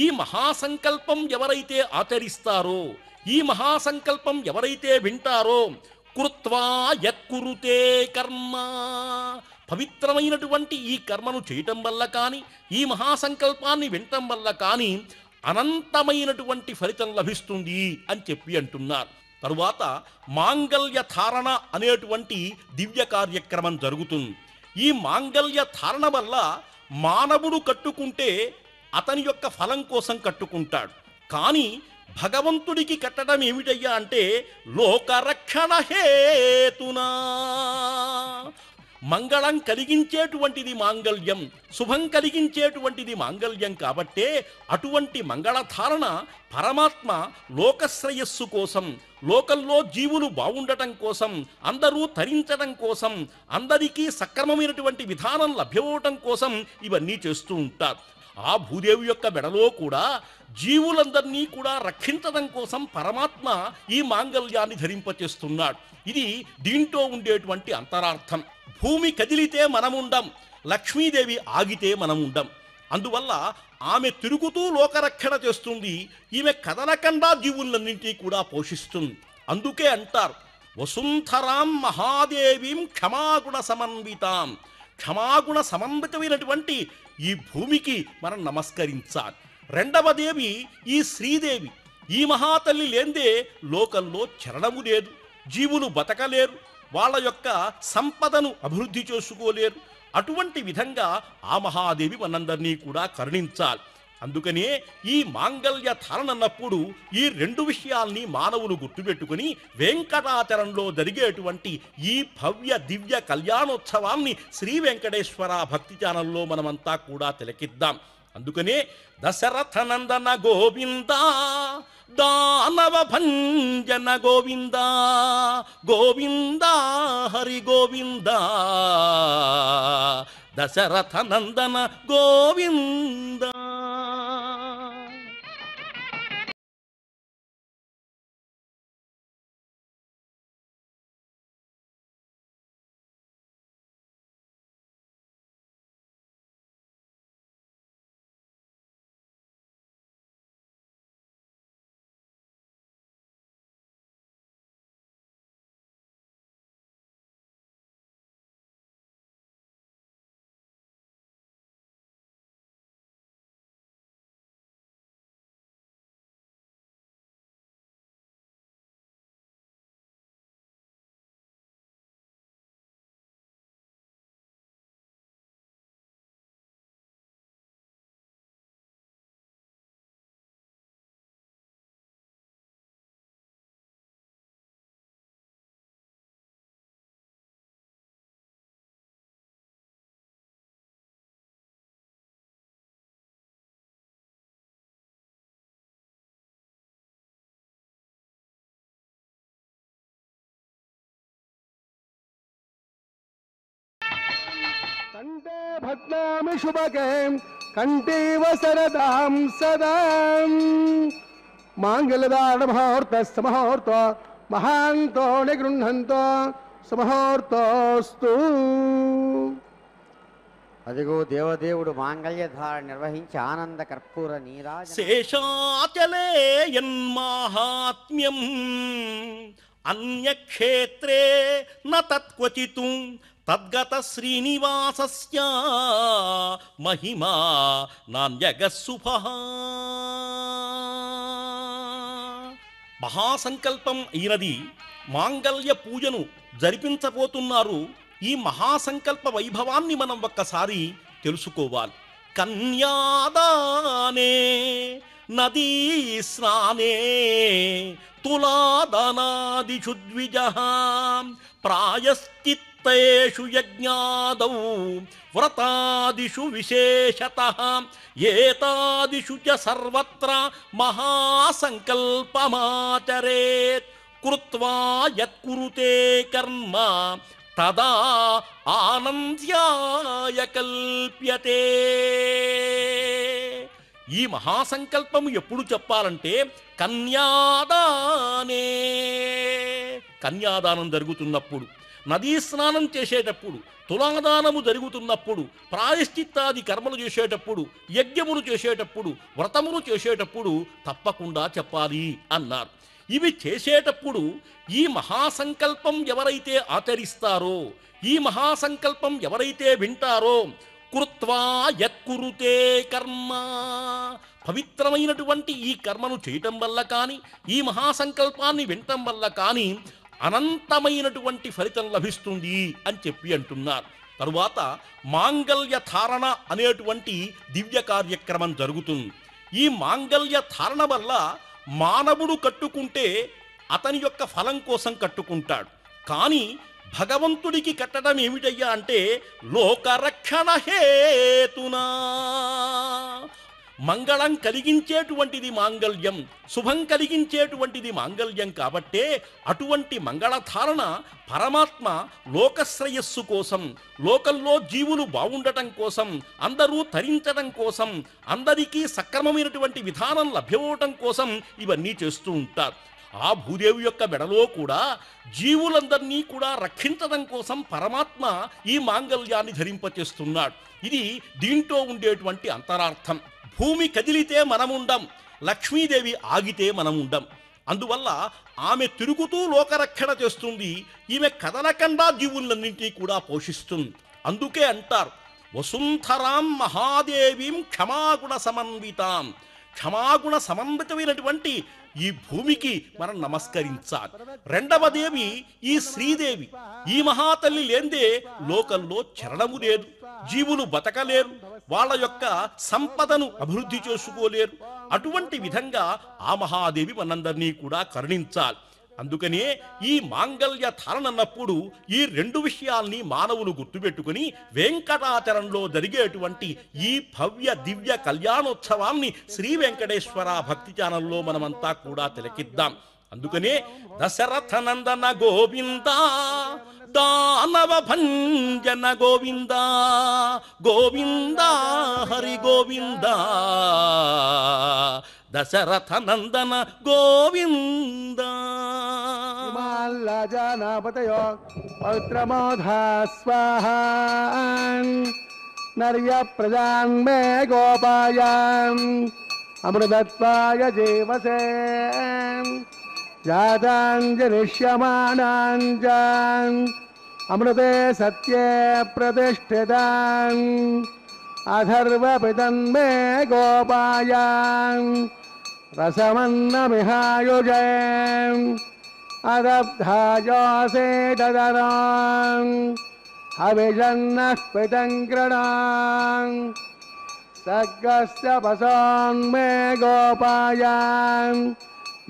ఈ మహాసంకల్పం ఎవరైతే ఆచరిస్తారో, ఈ మహాసంకల్పం ఎవరైతే వింటారో, కృత్వా యత్కురుతే కర్మ, పవిత్రమైనటువంటి ఈ కర్మను చేయటం వల్ల కానీ, ఈ మహాసంకల్పాన్ని వినటం వల్ల కానీ అనంతమైనటువంటి ఫలితం లభిస్తుంది అని చెప్పి అంటున్నారు. తరువాత మాంగళ్య ధారణ అనేటువంటి దివ్య కార్యక్రమం జరుగుతుంది. ఈ మాంగళ్య ధారణ వల్ల మానవుడు కట్టుకుంటే అతని యొక్క ఫలం కోసం కట్టుకుంటాడు. కానీ భగవంతుడికి కట్టడం ఏమిటయ్యా అంటే లోకరక్షణ హేతునా, మంగళం కలిగించేటువంటిది మాంగళ్యం, శుభం కలిగించేటువంటిది మాంగళ్యం. కాబట్టే అటువంటి మంగళధారణ పరమాత్మ లోకశ్రేయస్సు కోసం, లోకంలో జీవులు బాగుండటం కోసం, అందరూ తరించడం కోసం, అందరికీ సక్రమమైనటువంటి విధానం లభ్యమవటం కోసం ఇవన్నీ చేస్తూ ఉంటారు. ఆ భూదేవి యొక్క మెడలో కూడా జీవులందరినీ కూడా రక్షించడం కోసం పరమాత్మ ఈ మాంగళ్యాన్ని ధరింపచేస్తున్నాడు. ఇది దీంట్లో ఉండేటువంటి అంతరార్థం. భూమి కదిలితే మనముండం, లక్ష్మీదేవి ఆగితే మనముండం. అందువల్ల ఆమె తిరుగుతూ లోకరక్షణ చేస్తుంది. ఈమె కదలకుండా జీవులన్నింటినీ కూడా పోషిస్తుంది. అందుకే అంటారు వసుంధరాం మహాదేవీం క్షమాగుణ సమన్వితాం. క్షమాగుణ సమన్వితమైనటువంటి ఈ భూమికి మనం నమస్కరించాలి. రెండవ దేవి ఈ శ్రీదేవి. ఈ మహాతల్లి లేందే లోకంలో చరణము లేదు, జీవులు బతకలేరు, వాళ్ళ యొక్క సంపదను అభివృద్ధి చేసుకోలేరు. అటువంటి విధంగా ఆ మహాదేవి మనందరినీ కూడా కరుణించాలి. అందుకనే ఈ మాంగళ్య ధారణ అన్నప్పుడు ఈ రెండు విషయాల్ని మానవులు గుర్తుపెట్టుకుని వెంకటాచలంలో జరిగేటువంటి ఈ భవ్య దివ్య కళ్యాణోత్సవాన్ని శ్రీ వెంకటేశ్వర భక్తి ఛానల్లో మనమంతా కూడా తిలకిద్దాం. అందుకనే దశరథ నందన గోవింద, దానవ భంజన గోవింద, గోవింద హరి గోవింద, దశరథ నందన గోవింద. కంఠే భద్నామి శుభకే కంఠేవ శరదాం సదా మాంగళ్యధారణ ముహూర్త సమహూర్త మహాంతో నిగృహంతో సమహూర్తోస్తు. అదిగో దేవదేవుడు మాంగళ్యధార నిర్వహించి ఆనంద కర్పూర నీరాజన శేషాచలే యన్మాహాత్మ్యం అన్యక్షేత్రే న తత్క్వచిత్ తద్గత శ్రీనివాసస్య మహిమా నాన్యగస్సుభః. మహాసంకల్పం అయినది మాంగళ్య పూజను జరిపించబోతున్నారు. ఈ మహాసంకల్ప వైభవాన్ని మనం ఒక్కసారి తెలుసుకోవాలి. కన్యాదానే నదీ స్నానే తులాదానాదిషు ద్విజః ప్రాయశ్చిత్తేషు యజ్ఞాదౌ వ్రతాదిషు విశేషతః ఏతాదిషు చ సర్వత్ర మహాసంకల్పమాచరేత్ కృత్వా యత్కురుతే కర్మ తదా ఆనంద్యాయ కల్ప్యతే. ఈ మహాసంకల్పము ఎప్పుడు చెప్పాలంటే కన్యాదానే, కన్యాదానం జరుగుతున్నప్పుడు, నదీ స్నానం చేసేటప్పుడు, తులాదానము జరుగుతున్నప్పుడు, ప్రాయశ్చిత్తాది కర్మలు చేసేటప్పుడు, యజ్ఞములు చేసేటప్పుడు, వ్రతములు చేసేటప్పుడు తప్పకుండా చెప్పాలి అన్నారు. ఇవి చేసేటప్పుడు ఈ మహాసంకల్పం ఎవరైతే ఆచరిస్తారో, ఈ మహాసంకల్పం ఎవరైతే వింటారో, కృత్వా యత్కురుతే కర్మ, పవిత్రమైనటువంటి ఈ కర్మను చేయటం వల్ల కానీ, ఈ మహాసంకల్పాన్ని వినటం వల్ల కానీ అనంతమైనటువంటి ఫలితం లభిస్తుంది అని చెప్పి అంటున్నారు. తరువాత మాంగళ్య ధారణ అనేటువంటి దివ్య కార్యక్రమం జరుగుతుంది. ఈ మాంగళ్య ధారణ వల్ల మానవుడు కట్టుకుంటే అతని యొక్క ఫలం కోసం కట్టుకుంటాడు. కానీ భగవంతుడికి కట్టడం ఏమిటయ్యా అంటే లోకరక్షణ హేతునా, మంగళం కలిగించేటువంటిది మాంగళ్యం, శుభం కలిగించేటువంటిది మాంగళ్యం. కాబట్టే అటువంటి మంగళధారణ పరమాత్మ లోకశ్రేయస్సు కోసం, లోకంలో జీవులు బాగుండటం కోసం, అందరూ తరించడం కోసం, అందరికీ సక్రమమైనటువంటి విధానం లభ్యమవటం కోసం ఇవన్నీ చేస్తూ ఉంటారు. ఆ భూదేవి యొక్క మెడలో కూడా జీవులందరినీ కూడా రక్షించడం కోసం పరమాత్మ ఈ మాంగళ్యాన్ని ధరింపచేస్తున్నాడు. ఇది దీంట్లో ఉండేటువంటి అంతరార్థం. భూమి కదిలితే మనముండం, లక్ష్మీదేవి ఆగితే మనముండం. అందువల్ల ఆమె తిరుగుతూ లోకరక్షణ చేస్తుంది, ఈమె కదలకుండా జీవులన్నింటినీ కూడా పోషిస్తుంది. అందుకే అంటారు వసుంధరాం మహాదేవీం క్షమాగుణ సమన్వితాం. క్షమాగుణ సమన్వితమైనటువంటి ఈ భూమికి మనం నమస్కరించాలి. రెండవ దేవి ఈ శ్రీదేవి. ఈ మహాతల్లి లేందే లోకంలో చరణము లేదు, జీవులు బతకలేరు, వాళ్ళ యొక్క సంపదను అభివృద్ధి చేసుకోలేరు. అటువంటి విధంగా ఆ మహాదేవి మనందరినీ కూడా కరుణించాలి. అందుకనే ఈ మాంగళ్య ధారణ అన్నప్పుడు ఈ రెండు విషయాల్ని మానవులు గుర్తుపెట్టుకుని వెంకటాచలంలో జరిగేటువంటి ఈ భవ్య దివ్య కళ్యాణోత్సవాన్ని శ్రీ వెంకటేశ్వర భక్తి ఛానల్లో మనమంతా కూడా తిలకిద్దాం. అందుకనే దశరథ నందన గోవింద, దానవ భంజన గోవింద, గోవింద హరి గోవింద, దశరథ నందన గోవింద. జానాపతయో పవిత్రమోధా స్వాహా నర్య ప్రజాన్ మే గోపాయాన్ అమృతత్వాయ జీవసే జాతాంజనిష్యమానాంజాన్ అమృతే సత్యే ప్రతిష్ఠితాన్ అథర్వపితన్ మే గోపాయాన్ రసమన్నమిహాయుజేన్ అదబ్ధాజోసే దదరాన్ హవిజన్నః పితం గృణాన్ సగ్గస్య పసాన్ మే గోపాయాన్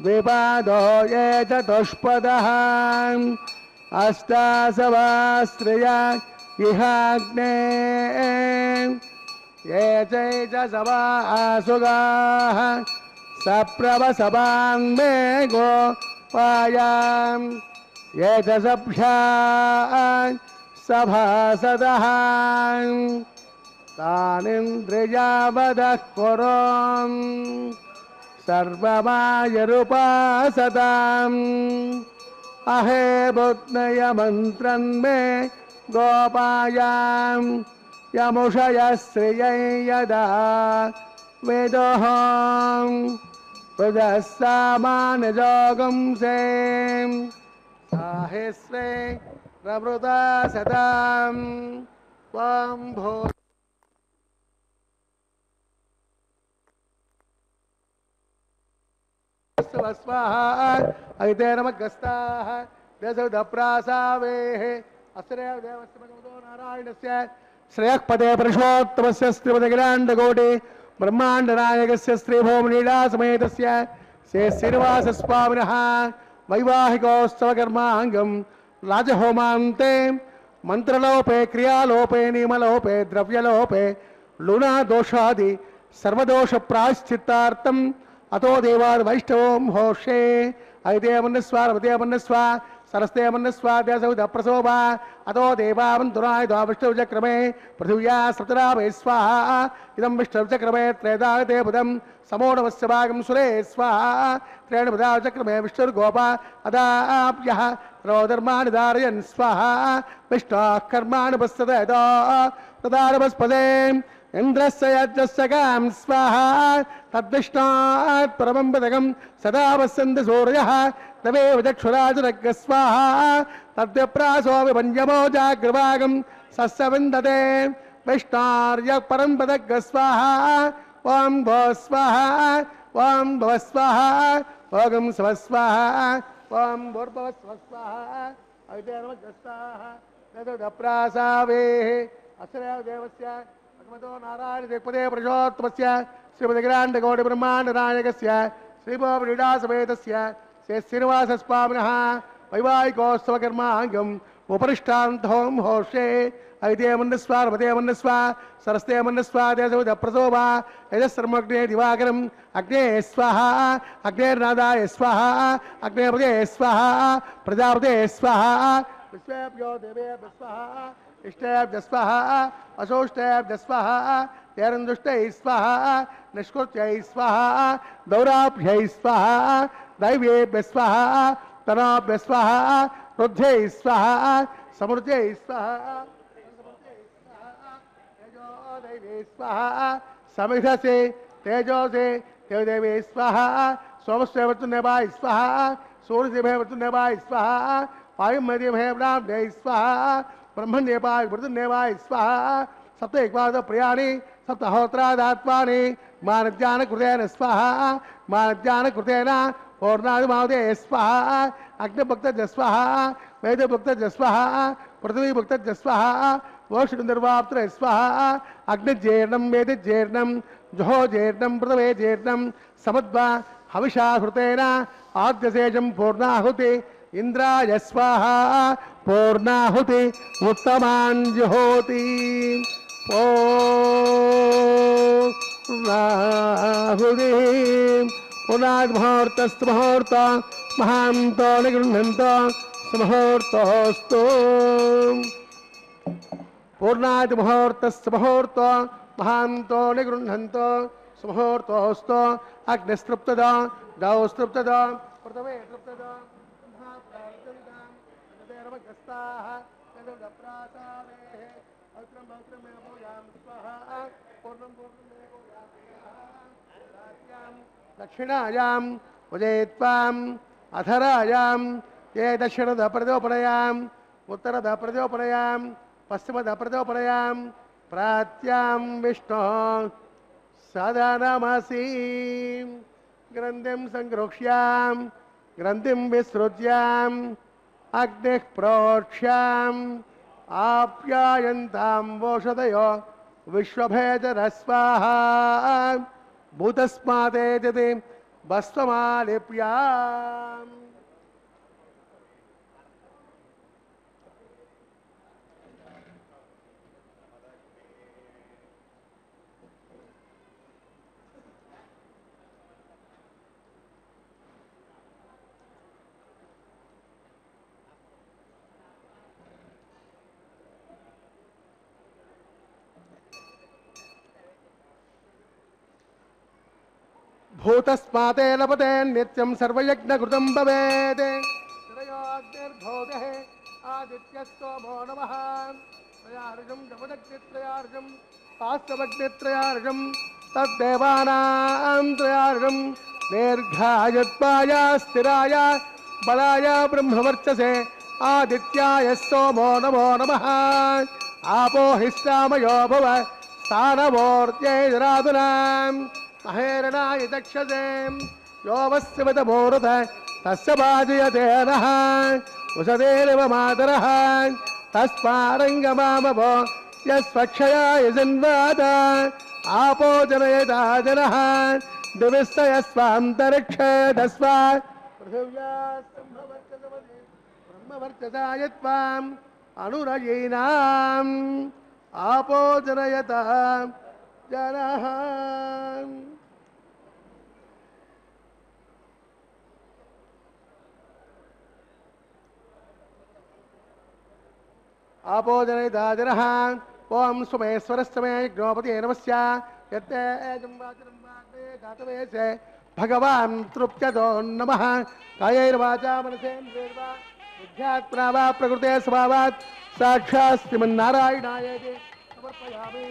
ద్విపాదో ఏ చతుష్పదః అష్టాసవాస్త్రియ ఇహాగ్నే ఏ చైత సవాసుగాః సప్రవసవాన్ మే గోపాయాన్ ఏ చ సభ్యాన్ सभासदः तानिन्द्रियावदः पुरों सर्वमायरुपासताम् अहे बुद्नय मन्त्रन्मे गोपायां यमुषयः श्रियै यदा वेदोहं प्रजस्सामानजोगुंसे साहिस्रे प्रवृता सदां त्वां भो स्वाहा अहितेरमग्रस्ताः देशदप्रासावेः अस्रेव देवस्य भगवतो नारायणस्य श्रेयः पदे पुरुषोत्तमस्य श्रीमदखिलाण्डकोटि ब्रह्माण्डनायकस्य श्रीभूमनीलासमेतस्य श्री श्रीनिवासस्वामिनः वैवाहिकोत्सवकर्माङ्गं राजहोमान्ते मंत्रलोपे क्रियालोपे नियमलोपे द्रव्यलोपे लुणादोषादि सर्वदोष प्रायश्चित्तार्थं अतो देवाद वैष्णवों होषे अयदेवन्नस्वा रवदेवन्नस्वा सरस्तेवन्नस्वा देवसौद प्रसोभा अतो देवावन्तुराय द्वाविष्णुचक्रमे पृथिव्या सतराभे स्वाहा इदं विष्णुचक्रमे त्रेदागते बुधं समोणवस्य भागं सुरे स्वाहा त्रेणुपदाचक्रमे विष्णुर्गोपा अदाभ्यः रोधर्माणि धारयन् स्वाहा विष्णोः कर्माणि पश्यतो तदारभस्पदे इंद्रस्य यज्ञस्य गां स्वाहा तद्विष्णात् परमं पदकं सदा वसन्ति सूर्यः तमेव चक्षुराजुरग् स्वाहा तद्व्यप्रासो विभञ्जमो जाग्रभागं सस्यविन्दते विष्णार्य परं पदग् स्वाहा ॐ भो स्वाहा ॐ भव स्वाहा ओगं स्व स्वाहा ॐ भूर्भुवः स्वः स्वाहा अविद्यानमग्रस्ताः तदप्रासावेः अस्रेव देवस्य भगवतो नारायण दिक्पदे पुरुषोत्तमस्य श्रीमदखिलाण्डकोटि ब्रह्माण्डनायकस्य श्रीभूमनीलासमेतस्य श्री श्रीनिवासस्वामिनः वैवाहिकोत्सवकर्माङ्गम् उपरिष्टान्तं होषे अयदेवन्नस्वा रवदेवन्नस्वा सरस्तेवन्नस्वा देशौद प्रसोभा यजस्सर्मग्ने दिवाकरम् अग्ने स्वाहा अग्नेर्नादाय स्वाहा अग्नेपदे स्वाहा प्रजापते स्वाहा विश्वेभ्यो देवेभ्यः स्वाहा इष्टेभ्यः स्वाहा अशोष्टेभ्यः स्वाहा तेरन्दुष्टैः स्वाहा निष्कृत्यै स्वाहा दौराभ्यै स्वाहा दैवेभ्यः स्वाहा तनाभ्यः स्वाहा रुद्ध्यै स्वाहा समृद्ध्यै स्वाहा तेजो स्वाहा समिधसे तेजो से देवदेवे स्वाहा सोमस्य वृत्तुन्यवाय स्वाहा सूर्यदेवे वृत्तुन्यवाय स्वाहा वायुमदेवे ब्राह्मणे स्वाहा ब्रह्मण्यपाय वृत्तुन्यवाय स्वाहा सप्त एकवाद प्रियाणि सप्तहोत्रादात्वानि मानज्ञानकृतेन स्वाहा मानज्ञानकृतेन पूर्णादिमावदे स्वाहा अग्निभक्तज स्वाहा वेदभक्तज स्वाहा पृथ्वीभक्तज स्वाहा वोषनिर्वाप्त्र स्वाहा अग्निजीर्णं वेदजीर्णं जुहोजीर्णं पृथ्वीजीर्णं समद्वा हविषा हृतेन आद्यशेषं पूर्णाहुति इंद्राय स्वाहा पूर्णाहुति उत्तमान् जुहोति पूर्णाहुति पुनाद्मुहूर्तस्तु मुहूर्त महान्तो निगृह्णन्त सुमुहूर्तोऽस्तु पूर्णादि मुहूर्तस्य मुहूर्त महान्तो निगृह्णन्त सुमुहूर्तोऽस्तु अग्निस्तृप्तद गौस्तृप्तद पृथ्वी तृप्तद दक्षिणायां उदयत्वाम् अधरायां ये दक्षिणद प्रदोपनयाम् उत्तरद प्रदोपनयाम् पश्चिमद प्रदोपनयां प्राच्यां विष्णु सदा नमसि ग्रन्थिं संगृह्यां ग्रन्थिं विसृज्याम् अग्निः प्रोक्ष्याम् आप्यायन्तां वोषधयो विश्वभेदरस्वाहा भूतस्मादेजते भस्वमालिप्याम् భూతస్మాతే లభతే నిత్యం సర్వయజ్ఞకృతం భవేత్ త్రయోగ్నిర్భూతే ఆదిత్యస్తోమో నమః త్రయార్జం జపదగ్నిత్రయార్జం పాస్తవగ్నిత్రయార్జం తద్దేవానాం త్రయార్జం దీర్ఘాయుత్వాయ స్థిరాయ బలాయ బ్రహ్మవర్చసే ఆదిత్యాయ సోమో నమో నమః ఆపో హిష్టామయో భవ స్థానమూర్త్యైరాదునాం మహేరణాయ దక్షసే యోవస్యవతమూరుత తస్య బాజయతే నః ఉషదేవ మాతరః తస్మారంగమామవో యస్వక్షయాయ జన్వాద ఆపో జనయతా జనః దివిస్సయస్వాంతరిక్షే దస్వా పృథివ్యా బ్రహ్మవర్చసాయ త్వాం అనురయీనాం ఆపో జనయత జనః ఆపో జనయత జనః ఓం సుమేశ్వరస్తమే యజ్ఞోపతి నమస్య యత్తే జంవాచరం వాగ్దే గాతవేసే భగవాన్ తృప్త్యదో నమః కాయేన వాచా మనసేంద్రియర్వా విద్యాత్మనా వా ప్రకృతే స్వభావాత్ సాక్షాత్ శ్రీమన్నారాయణాయేతి సమర్పయామి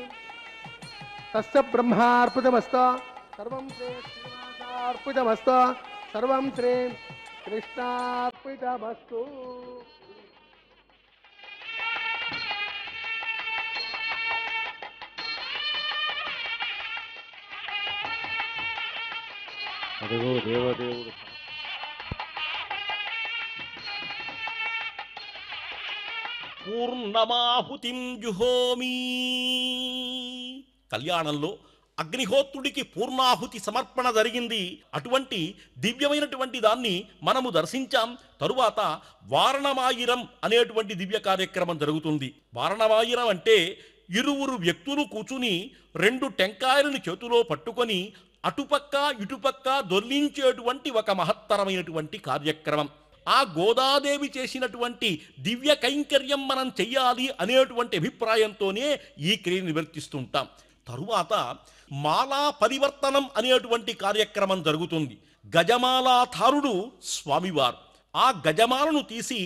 తస్య బ్రహ్మార్పితమస్తు సర్వం శ్రీ శ్రీనివాసార్పితమస్తు సర్వం శ్రీ కృష్ణార్పితమస్తు. అదిగో దేవదేవుడు పూర్ణమాహుతిం జుహోమి. కళ్యాణంలో అగ్నిహోత్రుడికి పూర్ణాహుతి సమర్పణ జరిగింది. అటువంటి దివ్యమైనటువంటి దాన్ని మనము దర్శించాం. తరువాత వారణమాయిరం అనేటువంటి దివ్య కార్యక్రమం జరుగుతుంది. వారణమాయిరం అంటే ఇరువురు వ్యక్తులు కూర్చుని 2 టెంకాయలను చేతిలో పట్టుకొని అటుపక్క ఇటుపక్క దొర్లించేటువంటి ఒక మహత్తరమైనటువంటి కార్యక్రమం. ఆ గోదాదేవి చేసినటువంటి దివ్య కైంకర్యం మనం చెయ్యాలి అనేటువంటి అభిప్రాయంతోనే ఈ క్రియను నివర్తిస్తుంటాం. తరువాత మాలా పరివర్తనం అనేటువంటి కార్యక్రమం జరుగుతుంది. గజమాలాధారుడు స్వామివారు ఆ గజమాలను తీసి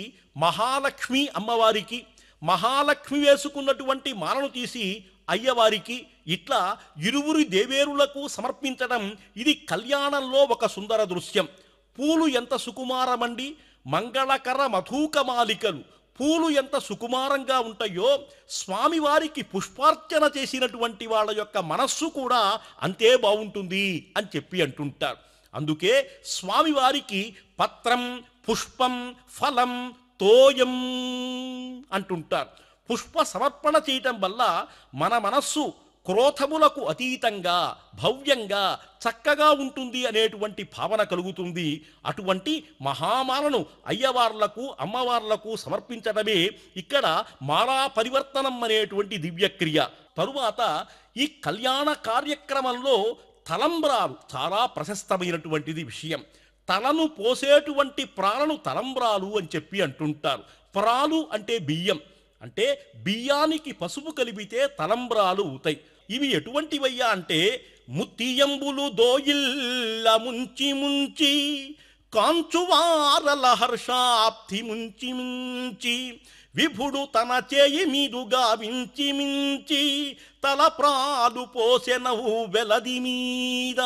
మహాలక్ష్మి అమ్మవారికి, మహాలక్ష్మి వేసుకున్నటువంటి మాలను తీసి అయ్యవారికి, ఇట్లా ఇరువురి దేవేరులకు సమర్పించడం ఇది కళ్యాణంలో ఒక సుందర దృశ్యం. పూలు ఎంత సుకుమారమండి, మంగళకర మధుకమాలికలు. పూలు ఎంత సుకుమారంగా ఉంటాయో స్వామివారికి పుష్పార్చన చేసినటువంటి వాళ్ళ యొక్క మనస్సు కూడా అంతే బాగుంటుంది అని చెప్పి అంటుంటారు. అందుకే స్వామివారికి పత్రం, పుష్పం, ఫలం, తోయం అంటుంటారు. పుష్ప సమర్పణ చేయటం వల్ల మన మనస్సు క్రోధములకు అతీతంగా భవ్యంగా చక్కగా ఉంటుంది అనేటువంటి భావన కలుగుతుంది. అటువంటి మహామాలను అయ్యవార్లకు అమ్మవార్లకు సమర్పించడమే ఇక్కడ మాలా పరివర్తనం అనేటువంటి దివ్యక్రియ. తరువాత ఈ కళ్యాణ కార్యక్రమంలో తలంబ్రాలు చాలా ప్రశస్తమైనటువంటిది విషయం. తలను పోసేటువంటి ప్రాలను తలంబ్రాలు అని చెప్పి అంటుంటారు. ప్రాలు అంటే బియ్యం, అంటే బియ్యానికి పసుపు కలిపితే తలంబ్రాలు అవుతాయి. ఇవి ఎటువంటివయ్యా అంటే ముత్తియంబులు దోయిల్ల ముంచి ముంచి కాంచువారల హర్షాప్తి ముంచి ముంచి విభుడు తన చేయి మీదుగా మించి మించి తలప్రాలు పోసెనవు వెలది మీద.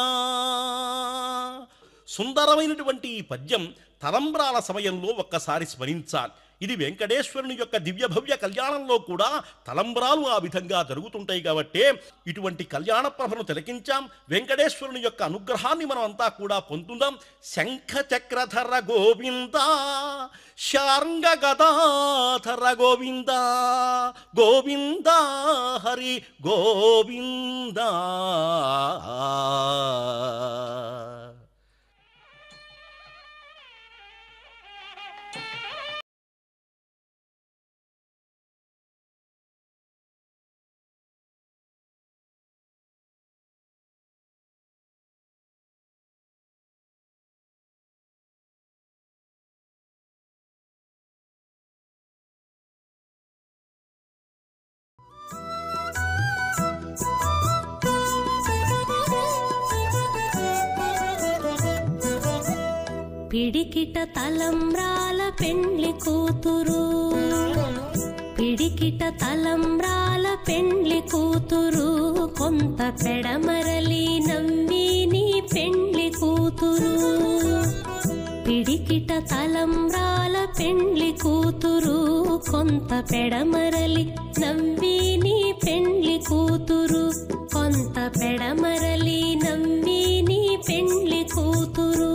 సుందరమైనటువంటి ఈ పద్యం తలంబ్రాల సమయంలో ఒక్కసారి స్మరించాలి. ఇది వెంకటేశ్వరుని యొక్క దివ్య భవ్య కళ్యాణంలో కూడా తలంబ్రాలు ఆ విధంగా జరుగుతుంటాయి. కాబట్టి ఇటువంటి కళ్యాణ ప్రభను తిలకించాం. వెంకటేశ్వరుని యొక్క అనుగ్రహాన్ని మనం అంతా కూడా పొందుదాం. శంఖ చక్రధర గోవింద, శార్ంగ గదాధర గోవింద, గోవింద హరి గోవింద. పిడికిట తలంబ్రాల పెండ్లి కూతురు, పిడికిట తలంబ్రాల పెండ్లి కూతురు, కొంత పెడమరలి నవ్వి నీ పెండ్లి కూతురు. పిడికిట తలంబ్రాల పెండ్లి కూతురు, కొంత పెడమరలి నవ్వి నీ పెండ్లి కూతురు, కొంత పెడమరలి నవ్వి నీ పెండ్లి కూతురు.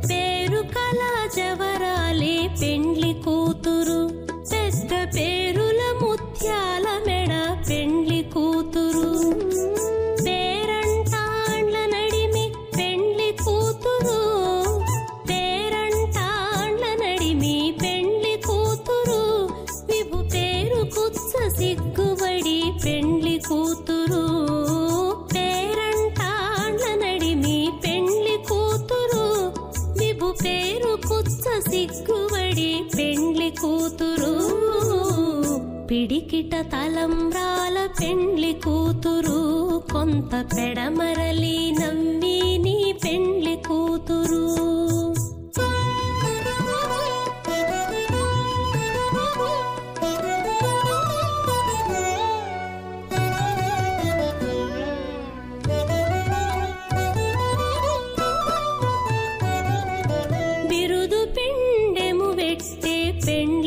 పేరుకల జవరాలే పెండ్లి కూతురు, పెద్ద పేరుల ముత్యాల మెడ పెండ్లి కూతురు. పేరంటాండ్ల నడిమి పెండ్లి కూతురు, పేరంటాండ్ల నడిమి పెండ్లి కూతురు, విభు పేరు కుచ్చ సిగ్గుబడి పెండ్లి కూతురు. పేరు కుచ్చ సిగ్గుబడి పెండ్లి కూతురు, పిడికిట తలంబ్రాల పెండ్లి కూతురు, కొంత పెడమరలి నవ్వి నీ పెండ్లి కూతురు. బిరుదు పెండెము వెట్టే పెండ్లి